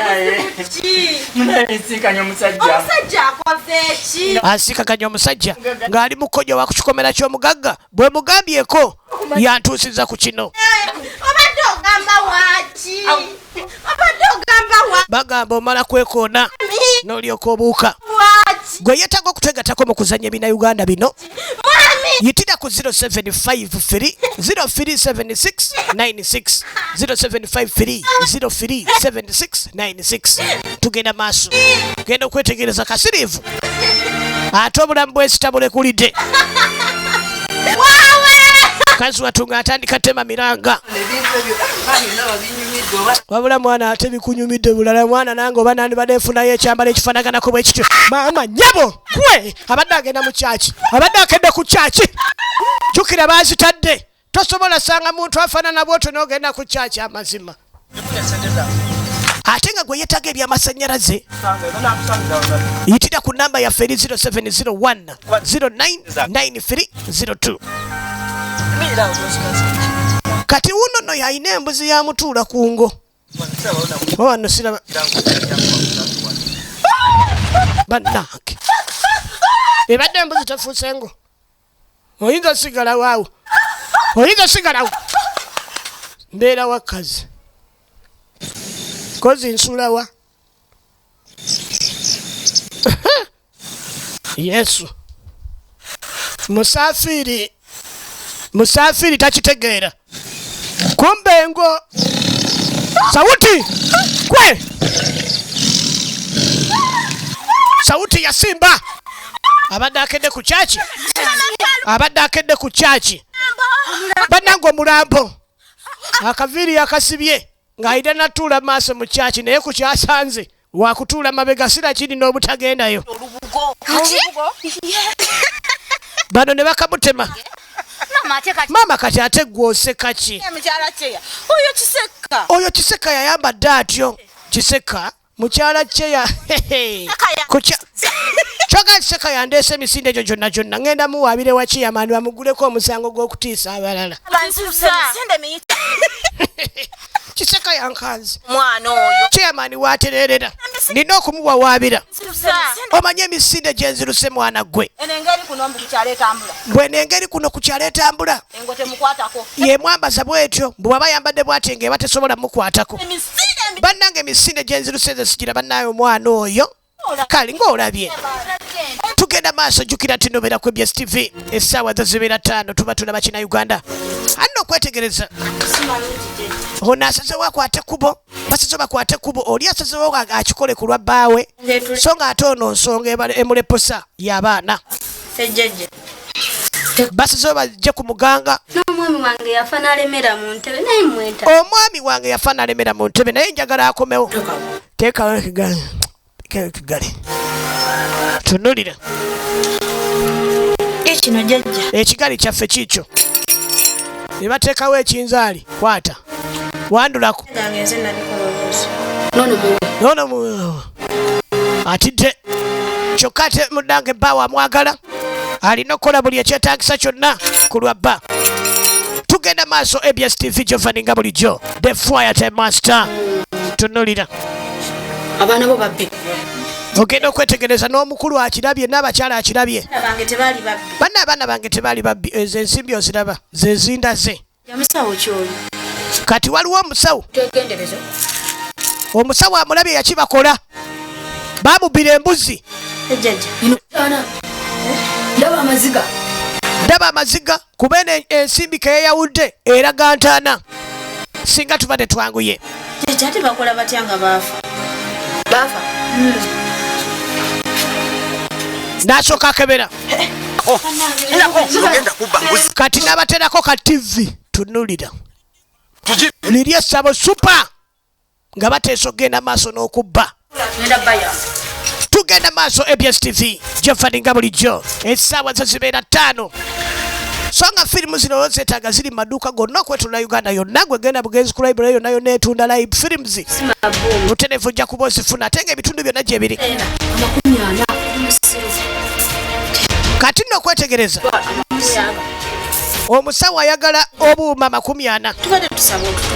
H: Munayesikanya omusajja.
F: Omusajja akoze ki?
A: Asikakanya omusajja ng'ali mu kkojo wa ku kikomera ky'omugagga bwe mugambyeko yantuusiza ku kino.
F: Obadde ogamba waaki? Obadde ogamba waaki?
A: Bagamba omala kwekoona n'olyoka obuuka. Gwe yeetaaga okutwegattako mu kuzannya ebina Uganda bino. Yitira ku 075 037696 075 037696. Tugenda maaso. Genda okwetegereza Kasirifu. Ate obulamu bwesitabulekuulidde. Mukazi wattu ng'atandika tema miranga. wabula mwana ate bikunyumidde bulala mwana nange oba nandi badde nfunayo ekyambalo ekifaanaganako bwe kityo maama nyabo gwe abadde agenda mu kyaki abadde akedde ku kyaki jjukira baazitadde tosobola sanga muntu afaanana bwotyo n'ogenda ku kyaki amazima ate nga gwe yeetaga ebyamasannyalaze yitira ku namba yaffe eri 0701 099302 kati wuno no yalina embuzi ya mutuula ku ngo wano siraba bannange ebadde embuzi tefuuse ngo oyinza sigalawo awo oyinza sigalawo mbeera wakazi kozi nsulawa yesu musafiri takitegeera kumbe ngo sauti kwe sauti ya simba abadde akedde ku kyaki bannange omulambo akaviiri akasibye ng'ayita natuula maaso mu kyaki naye ku kyasanze wakutuula mabega sira kiri n'obutagendayo bano ne bakamutema maama kati ate gwoseka ki oyo kiseka yayambadde atyo kiseka mukyala kyeya kyoga kiseka yandeese emisinde egyo gyonna gyonna ngenda muwaabire wa kiyamani bamuguleko omusango gw'okutiisa abalala kiseka yankanze kiyamani watererera nina okumuwawaabira omanye emisinde gyenziruse mwana gwe bwenengeri kuno kukyalo etambula yemwambaza bwetyo bwaba yambadde bwati ngeba tesobola mukwatako bannange emisinde gyenziruse ze sigira bannaye omwana oyo kale ng'olabye tugenda maaso jjukira tinobera ku ebs tv essaawa zibeera 5 tuba tulaba kina uganda alina okwetegereza ono asazewo akwate kubo basazewo bakwate kubo oli asazewo akikole ku lwa bbaawe so nga ate ono nsonga emuleposa y'abaana basazewo bajje ku muganga
G: n'omwami wange yafa n'alemera mu ntebe naye mweta
A: omwami wange yafa n'alemera mu ntebe naye njagala akomewo teekawo ekigali tunulira
E: ekino jjajja
A: ekigali kyaffe kiikyo ne bateekawo ekinzaali kwata wandulako nono atidde kyokka ate munnange bbaawe amwagala alina okukola buli ekyetaagisa kyonna ku lwa bba tugenda maaso abs tv gyovaninga bulijjo the fire time master tunulira
E: abaana bo babbi
A: ogenda okwetegereza n'omukulu akirabye n'abakyala akirabye banna abaana bange tebaali babbi ezo ensimbi oziraba ze zindaze kati waliwo omusawo amulabye yakibakola baamubbira embuzi ndaba amaziga kuba ensimbi keyeyawudde eraga ntaana singa tuba tetwanguye n'asooka akebera kati n'abaterako ka tv tunulira liri essabo supa nga bateesa okgenda maaso n'okubba tugenda maaso abs tv gyefaninga bulijjo essaawa zo zibeera 5 so nga firimu zino zeetaaga ziri mu maduuka gonna okwetula uganda yonna gwegenda bugenzi ku library yonna yonna etunda live films luterevu ojja kuba ozifuna ate nga ebitundu byonna gye biri kati nno okwetegereza omusawo ayagala obuuma 40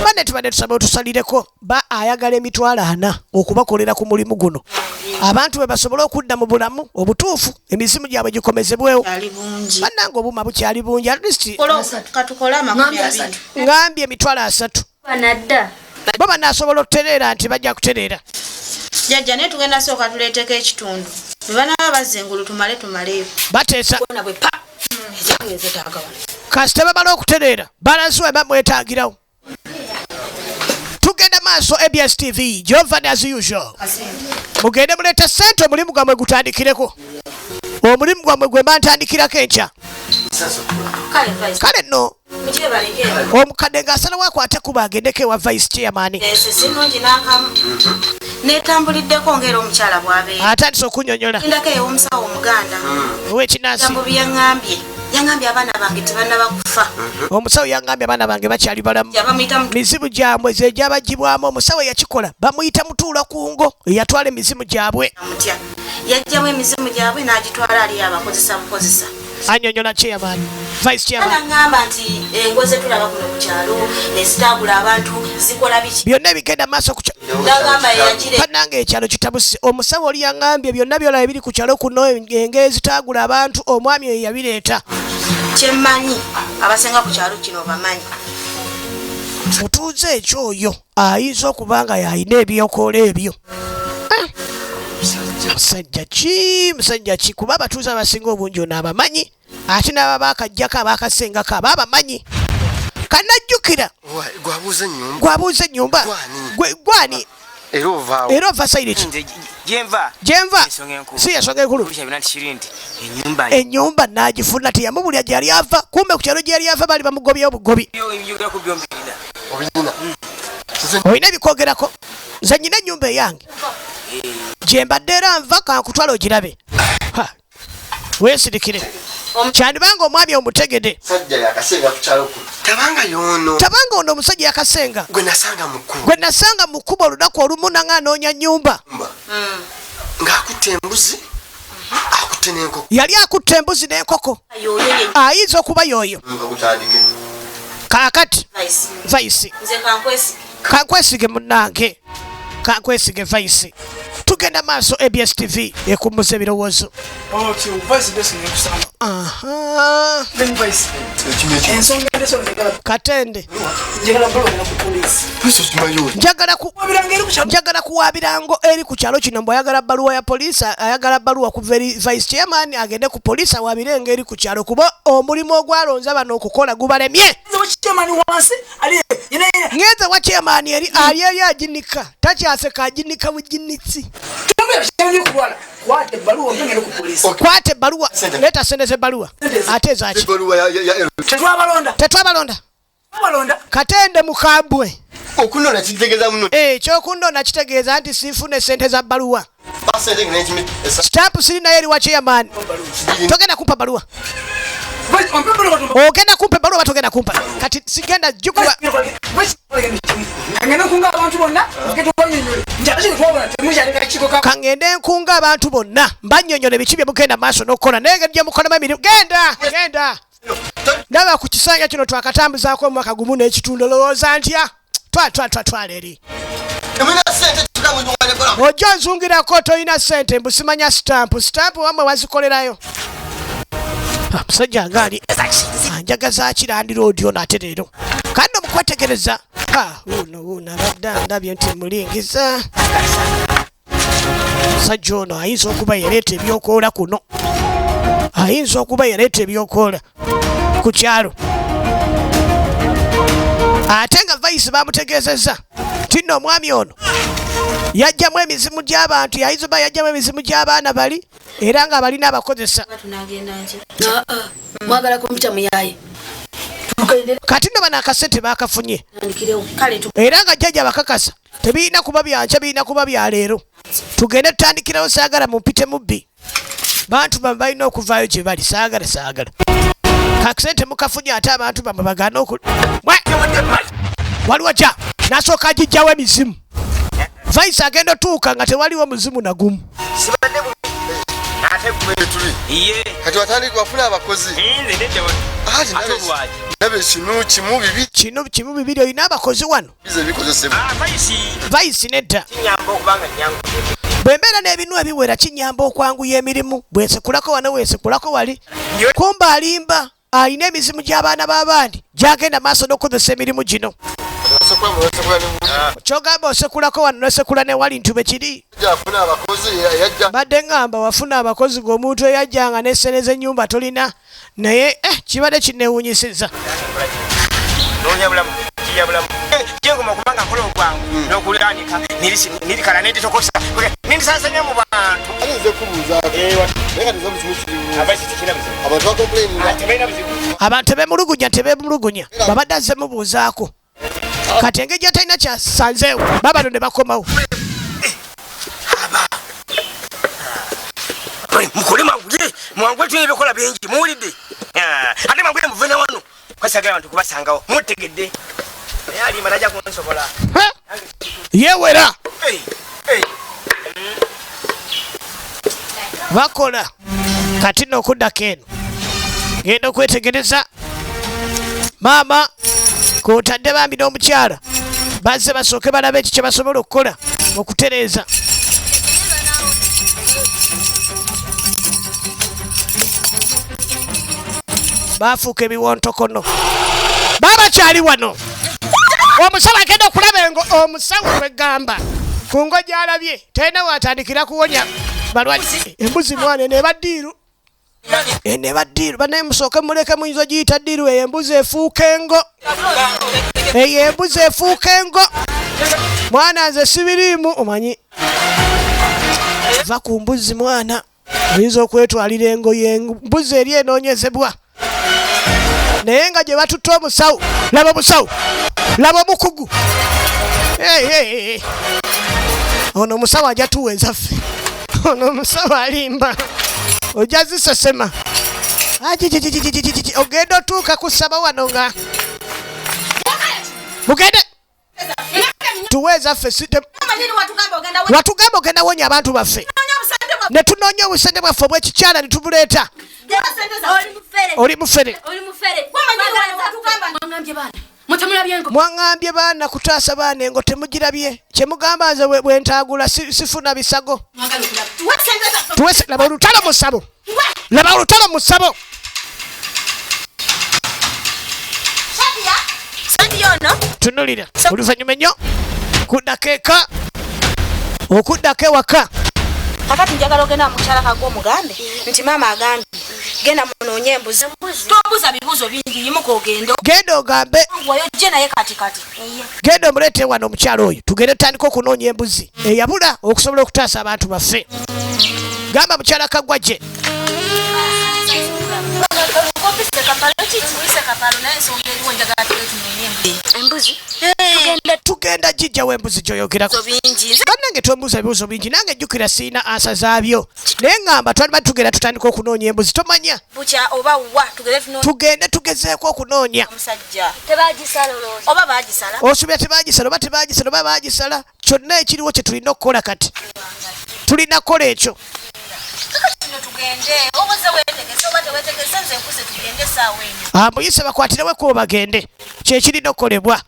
A: bane tubadde tusaba otusalireko ba ayagala emitwalo 4 okubakolera ku mulimu guno abantu bwe basobole okudda mu bulamu obutuufu emizimu gyabwe gikomezebwewo bannange obuuma bukyali bungi ngambye emitwalo 3 bo banaasobola okutereera nti bajja kutereera
E: jjajja naye tugenda sooka tuleeteko ekitundu bwe banaba bazza engulu tumaleyo
A: bateesa kasita bamala okutereera balansi we bamwetaagirawo tugenda maaso abs tv jovan as usual mugende muleeta sente omulimu gwammwe gutandikireko omulimu gwammwe gwe mantandikirako enkya kale nno
F: Mujye baleke.
A: Omukadde ng'asalawo akwate kuba agendeko ewa vice chairman.
F: Sinungi n'akamu. Neetambuliddeko ng'era omukyala bw'abeera.
A: Atandise okunyonyola.
F: Ndako ew'omusawo Omuganda.
A: Ow'ekinansi.
F: Tambo byangambye. Yangambye abaana bange tebannaba kufa.
A: Omusawo yangambye abaana bange bakyali balamu. Mizimu gyabwe ze gyabagibwamu omusawo yakikola bamuyita mutuula ku ngo eyatwala emizimu gyabwe.
F: Yajjamu emizimu gyabwe n'agitwala ali abakozesa bukozesa.
A: Anyonyola chairman, vice chairman.
F: Ngamba nti engo ze tulaba kuno ku kyalo nezitagula abantu zikola biki.
A: Byonna ebigenda maaso ku kyalo.
F: Ndagamba yagire.
A: Panange ekyalo kitabuse. Omusawo oli yangambye byonna byolaba ebiri ku kyalo kuno enge ezitagula abantu omwami oyo yabireeta.
F: Kyemmanyi abasenga ku kyalo kino bamanyi.
A: Mutuuze ekyoyo ayinza okuba nga yalina ebyokola ebyo. Musajja ki kuba abatuuze abasinga obungi ono abamanyi ate n'ababa akajjako abaakasengako aba abamanyi. Kannajjukira gwabuuza ennyumba gwani era ova sayiri ki gyenva si yensonga enkulu. Ennyumba n'agifuna teyamubulya gyali ava kumbe ku kyalo gyali ava bali bamugobya obugobi. Olina ebikwogerako nze nnyina ennyumba eyange gye mbadde era nva kankutwala ogirabe. Weesirikire kyandibanga omwami omutegede tabanga ono omusajja yakasenga gwe nasanga mu kkubo olunaku olumu nanga anoonya nnyumba yali akutte embuzi n'enkoko ayinza okuba y'oyo. Kaakati vaisi kankwesige munnange kankwesige vaisi tugenda maaso ABS TV ekumbuza ebirowoozo. Katende njagala kuwaabira ngo eri ku kyalo kino mbu ayagala bbaluwa ya poliisi ayagala bbaluwa kuva eri vice chairman agende ku poliisi awaabire ng'eri ku kyalo kuba omulimu ogwalonza bano okukola gubalemye. Ngenze wa chairman eri ali aginika takyaseka aginika buginitsi. Kwate ebbaluwa leeta sente z'ebbaluwa ate ezaki tetwabalonda Katende mukambwe
I: okunona kitegeeza muno
A: kyokundona kitegeeza nti siifune sente za bbaluwa stamp sirina yeri wa chairman togenda kumpa bbaluwa ogenda kumpa bbaluwa batogenda kumpa kati sigenda jjukula kangende nkunga abantu bonna mbanyonyole biki bye mugenda maaso n'okukola naye ngeri gye mukolamu emirimu genda ndaba ku kisanja kino twakatambuzaako omwaka gumu n'ekitundu lowooza ntya twala eri ojja nzungirako toyina ssente mbusimanya stampu wamwe wazikolerayo musajja ngaali anjagaza kirandira odi ono ate leero kandi omukwetegereza uno abadde ndabye nti mulingiza musajja ono ayinza okuba yaleeta ebyokoola kuno ayinza okuba yaleeta ebyokoola ku kyalo ate nga vaisi bamutegeezezza tinno omwami ono yajjamu emizimu gy'abantu yayinza oba yajjamu emizimu gy'abaana bali era nga balina abakozesa
E: mwagala kompyuta muyaye
A: kati nno bano akasente baakafunye era nga jjaja bakakasa tebirina kuba byanca birina kuba bya leero tugende tutandikirawo saagala mumpite mubbi bantu bamwe balina okuvaayo gye bali saagala kakisente mukafunye ate abantu bamwe bagana waliwo jja nasooka agijjawo emizimu vaisi agenda otuuka nga tewaliwo muzimu nagumu
I: kati watandika wafuna abakozi
A: kimu bibiri olina abakozi wano vaisi nedda bwembeera n'ebinu ebiwera kinyamba okwanguya emirimu bwensekulako wano wensekulako wali kumba alimba alina emizimu gy'abaana b'abandi gyagenda maaso n'okukozesa emirimu gino kyogamba osekulako wano nosekula newali ntube kiri badde ngamba wafuna abakozi g'omuntu eyajjanga n'esseneza ennyumba tolina naye kibadde kinneewunyisiza
B: ya bulamu jengoma okubanga nkola obwangu n'okulyanika nirikala nenditokosa nindisasanya mu bantu
I: nze kubuuza naye kati zabuzibu kiriwo
B: abaisi tikina buzibu
I: abantu bakomplaini
B: tebalina buzibu
A: abantu tebemulugunya tebabadde azze mubuuzaako kati engeri gyatalina kyasanzeewo babano ne bakomawo
B: mukole mwangule tulina ebikola bingi muwulidde ate mwangule muvena wano kwasagala abantu kubasangawo mutegedde naye alima tajja kunsobola
A: yewera bakola kati n'okuddako eno genda okwetegereza maama kwotadde bambi n'omukyala bazze basooke balabe eki kye basobola okukola okutereeza bafuuka ebiwontokono babakyali wano omusawo agenda okulaba engo omusawo kwegamba ku ngo gyalabye talina watandikira kuwonya balwadde embuzi mwana nebaddiiru nebaddiiru banaye musooke muleke muyinza giyita ddiiru eyo embuzi efuuka engo eyo embuzi efuuka engo mwana nze sibiriimu omanyi va ku mbuzi mwana oyinza okwetwalira engo y'embuzi eri enoonyezebwa naye nga gye batutte omusawo laba omukuggu ono omusawo ajja tuweza ffe ono omusawo alimba ojja zisesema ogenda otuuka kusaba wano nga mugende tuweza ffe watugamba ogenda wonya abantu baffe ne tunoonya obusente bwaffe obwekikyala ne tubuleeta oli mufere mwaŋŋambye baana kutaasa baana engo temugirabye kyemugamba nze bwentaagula sifuna bisago laba olutalo mu ssabo tunulira oluvannyuma ennyo kuddakeeka okuddako ewaka
F: kakati njagala ogenda mukyala kago omugambe nti maama agambye genda munoonye embuzi tombuza bibuuzo bingi yimuka ogendo
A: genda ogambe
F: wayojje naye katikati
A: genda omuleete wano omukyala oyo tugende tutandika okunoonya embuzi eyabula okusobola okutaasa abantu baffe gamba mukyala kaggwa gye tugenda jijjawo embuzi gyoyogerako bannange tombuuza ebibuuzo bingi nange ejjukira siina ansa zaabyo naye ŋŋamba twalima tugenda tutandika okunoonya embuzi tomanya tugende tugezeeko okunoonya osubira tebagisala oba tebagisala oba bagisala kyonna ekiriwo kye tulina okukola kati tulina kukola ekyo muyise bakwatireweku bagende kyekirina okukolebwa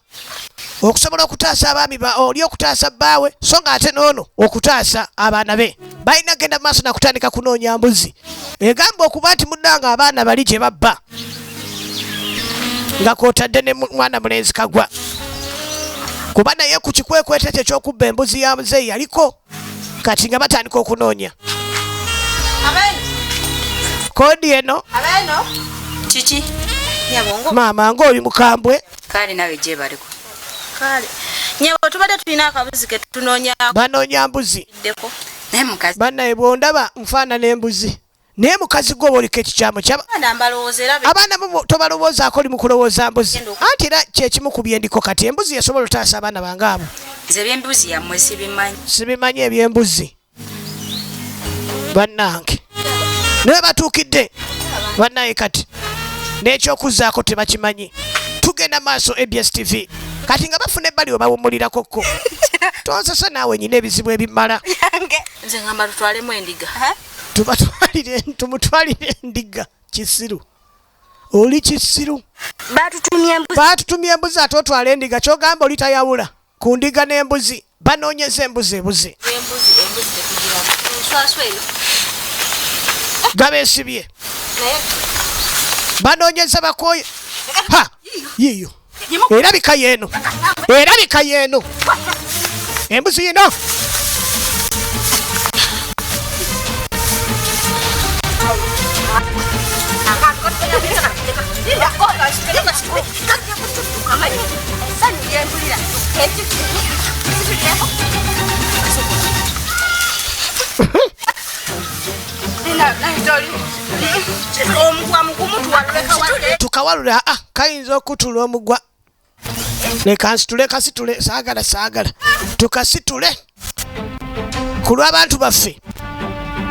A: okusobola okutaasa abaami oli okutaasa bbaawe so nga ate noono okutaasa abaana be balina genda maaso nakutandika kunoonya mbuzi egamba okuba nti munnanga abaana bali gye babba nga kwotadde ne mwana mulenzi kagwa kuba naye ku kikwekwetete ekyokubba embuzi ya muzeeyi yaliko kati nga batandika okunoonya kodi eno
F: kiki nyabongo
A: maama ng'oli mukambwe
E: kale nawe gye baliko
F: kale nyabo tubadde tulina akabuzi ke tunoonya
A: banoonya mbuzi
F: deko
E: naye mukazi
A: bannaye bwondaba nfaanana embuzi naye mukazi gwe oba oliko ekikyamo abaana tobalowoozaako oli mu kulowooza mbuzi anti era kyekimu ku byendiko kati embuzi yasobola otaasa abaana bange abo
E: nze byembuzi yammwe
A: sibimanyi ebyembuzi bannange naye batuukidde bannaye kati n'ekyokuzaako tebakimanyi tugenda maaso ABS TV kati nga bafuna ebbali we bawumulirakokko tonsasa naawe nyina ebizibu ebimala
F: nze ngamba tutwalemu endiga
A: tumutwalire endiga kisiru oli kisiru batutumya embuzi ate otwala endiga kyogamba oli tayawula ku ndiga n'embuzi banoonyeza embuzi ebuze gabeesibye banoonyeza bakoye yiyo erabika yeeno embuzi yino tukawalula kayinza okutula omugwa leka nsitule kasitule saagala tukasitule ku lw'abantu baffe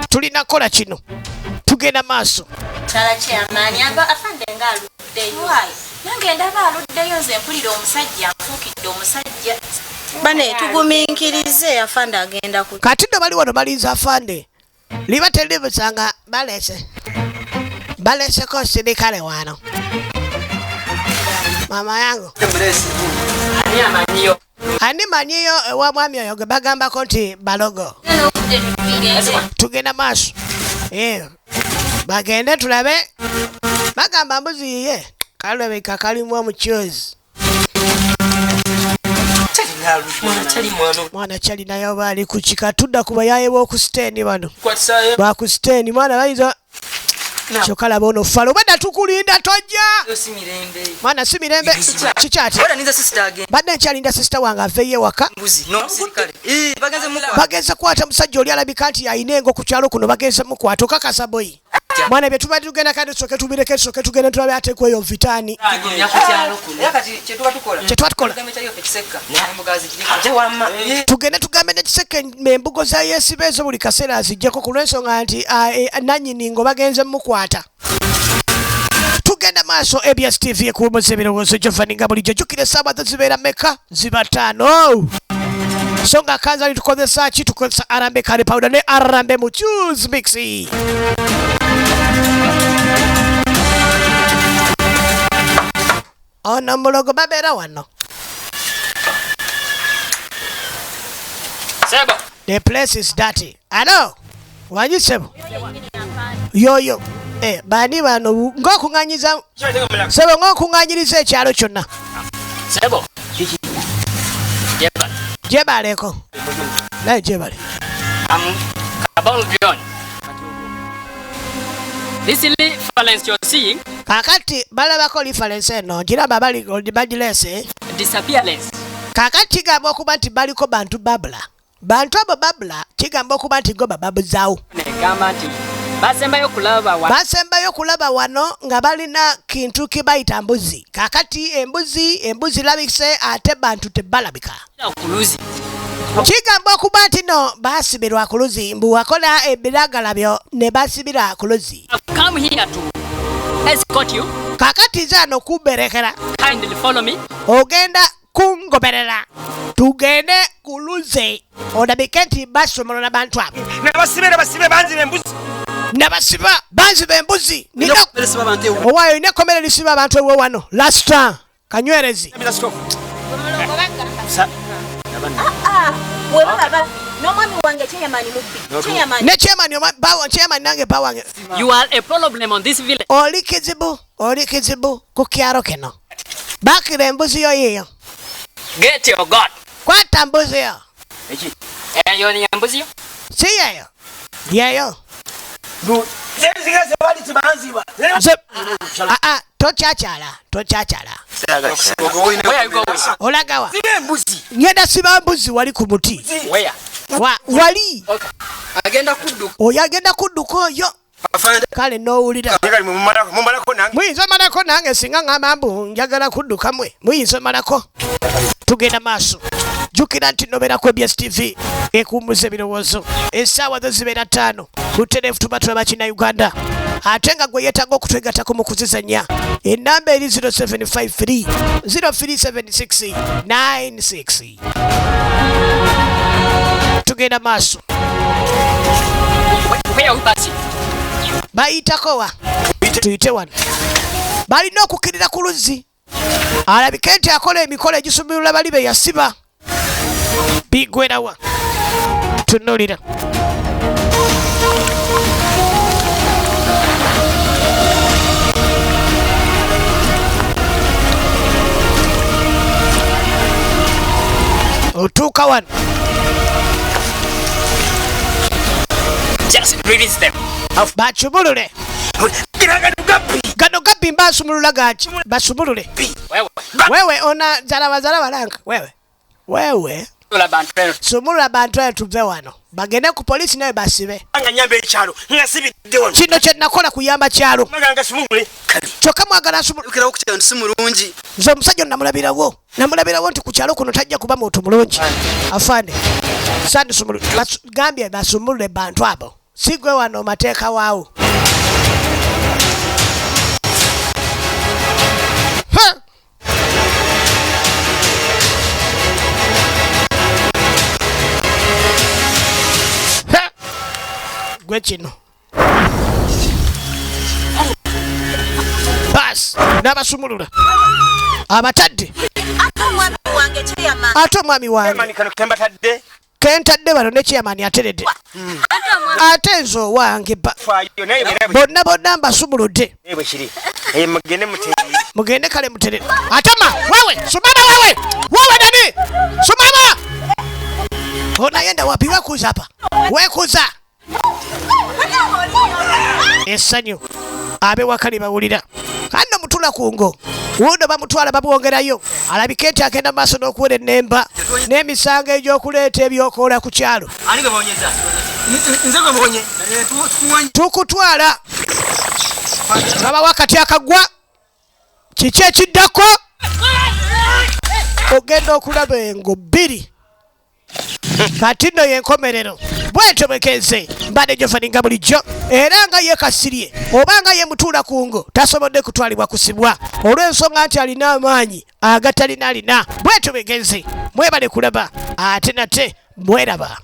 A: tulina kola kino tugenda maaso
F: nange ndaba aluddeyo nze mpulira omusajja nfuukidde omusajja bane tugumiikirize afande agenda ku
A: kati nno bali wano balinza afande liba teribusanga baleseko sirikale wano mama yangu ani manyiyo ewa mwami oyo gwe bagambako nti balogo tugenda maaso bagende tulabe bagamba mbuzi yiye kalabika kalimu omukyozi mwana kyalinayo baali ku kika tudda ku bayaye b'okusiteeni bano bakusiteeni mwana bayinza kyokalaba ono falo badda tukulinda tojja mwana si mirembe kikyati badde nkyalinda sisita wange aveeyo ewaka bagenze kukwata musajja oli alabika nti ayina engo ku kyalo kuno bagenze mukwata okakasa boyi mwana bye tubadde tugenda kandi tusooke tubireke tusooke tugende tulabe ateekwa eyo vitaani kyetuba tukola tugende tugambe nekiseke embugo za yeesiba ezo buli kaseera azijjako ku lw'ensonga nti nannyini ngo bagenze mukwata tugenda maaso ABS TV ekuwummuza ebirowoozo Giovanni nga bulijjo jjukira essaawa zibeera meka ziba 5 so nga kanzali tukozesa ki tukozesa arambe kale powder ne arambe mu choose mixi ono mulogo babeera wano
H: Sebo.
A: The place is dirty. Ano? Wanyi sebo? Yoyo. Bani bano ng'okuŋŋanyiza sebo ng'okuŋŋanyiriza ekyalo kyonna.
H: Sebo.
A: Gyebaleko. Naye gyebale.
H: Kabong John. This reference you're seeing.
A: Kakati balabako reference eno giraba bali bagilese.
H: Disappearance.
A: Kakati kigamba okuba nti baliko bantu babula. Bantu abo babula kigamba okuba nti go bababuzaawo.
H: Negamba nti basembayo kulaba wano nga balina kintu kibayita mbuzi. Kakati embuzi labise ate bantu tebalabika. Kigamba okuba nti no basibirwa ku luzi mbu wakola ebiragala byo ne basibira ku luzi. Come here to escort you.
A: Kakati zano kuberekera.
H: Kindly follow me.
A: Ogenda kungoberera. Tugende ku luzi. Olabike nti basomola bantu abo.
B: Nabasibe banzire embuzi.
A: Nabasiba banziba embuzi. Owayo nekomere lisiba abantu ewe wano. Last time. Kanywerezi. Ne chairman nange bawange.
H: You are a problem on this village.
A: Oli kizibu ku kyalo kino. Bakira embuzi yo yiyo.
H: Get your God.
A: Kwata mbuzi yo.
H: Eyo ni embuzi yo?
A: Si yeyo. Yeyo. Tokyachala.
H: Where are you going?
A: Olagawa. Ngenda siba mbuzi wali ku muti.
H: Where?
A: Wali.
H: Okay. Agenda kudduka.
A: Oyo agenda kudduka oyo. Kale n'owulira. Muyinza malako nange singa ngamba mbu njagala kudduka mwe. Muyinza malako. Tugenda maaso. Jjukira nti nobera ku ABS TV ekuwummuza ebirowoozo. Essaawa zo zibeera 5. Butereevu tuba tulaba kina Uganda. Ate nga gwe yeetaaga okutwegatako mu kuzizanya. Ennamba eri 0753 0376 96. Tugenda maaso.
H: Where are we passing?
A: Bayitako wa. Tuyite wano. Balina okukkirira ku luzzi. Alabike nti akola emikolo egisuubirula bali be yasiba. Bigwerawa. Tunuulira. Otuuka wano.
H: Just release them.
A: Bachubulule. Gano gabbi mbasumulula gaki basumulule wewe ona zalaba langa wewe sumulula bantu ayo tuve wano bagende ku polisi naye basibe kino kyenakola kuyamba kyalo kyokka mwagala nsumulungi nze omusajja namulabirawo nti ku kyalo kuno tajja kuba muntu mulungi afande sandisumulu gambye basumulule bantu abo sigwe wano mateeka waawo gwe kino bas n'abasumulula abatadde ate omwami wange kentadde bano ne kyamani ateredde ate nze owange bonna mbasumuludde mugende kale mutere atama wewe sumama wewe nani sumama onayenda wapi wekuza hapa wekuza essanyu abe wakali bawulira kanno mutula kungo wuno bamutwala babwongerayo alabika nti agenda maaso n'okuwera ennemba n'emisango egy'okuleeta ebyokola ku kyalo tukutwala ngaba wakati akagwa kiki ekiddako ogenda okulaba engo bbiri kati nno yenkomerero bwetyo bwekenze mbadde gyofaninga bulijjo era nga yekasirye oba nga yemutuula ku ngo tasobodde kutwalibwa kusibwa olw'ensonga nti alina amaanyi agatalina bwetyo bwekenze mwebale kulaba ate nate mweraba.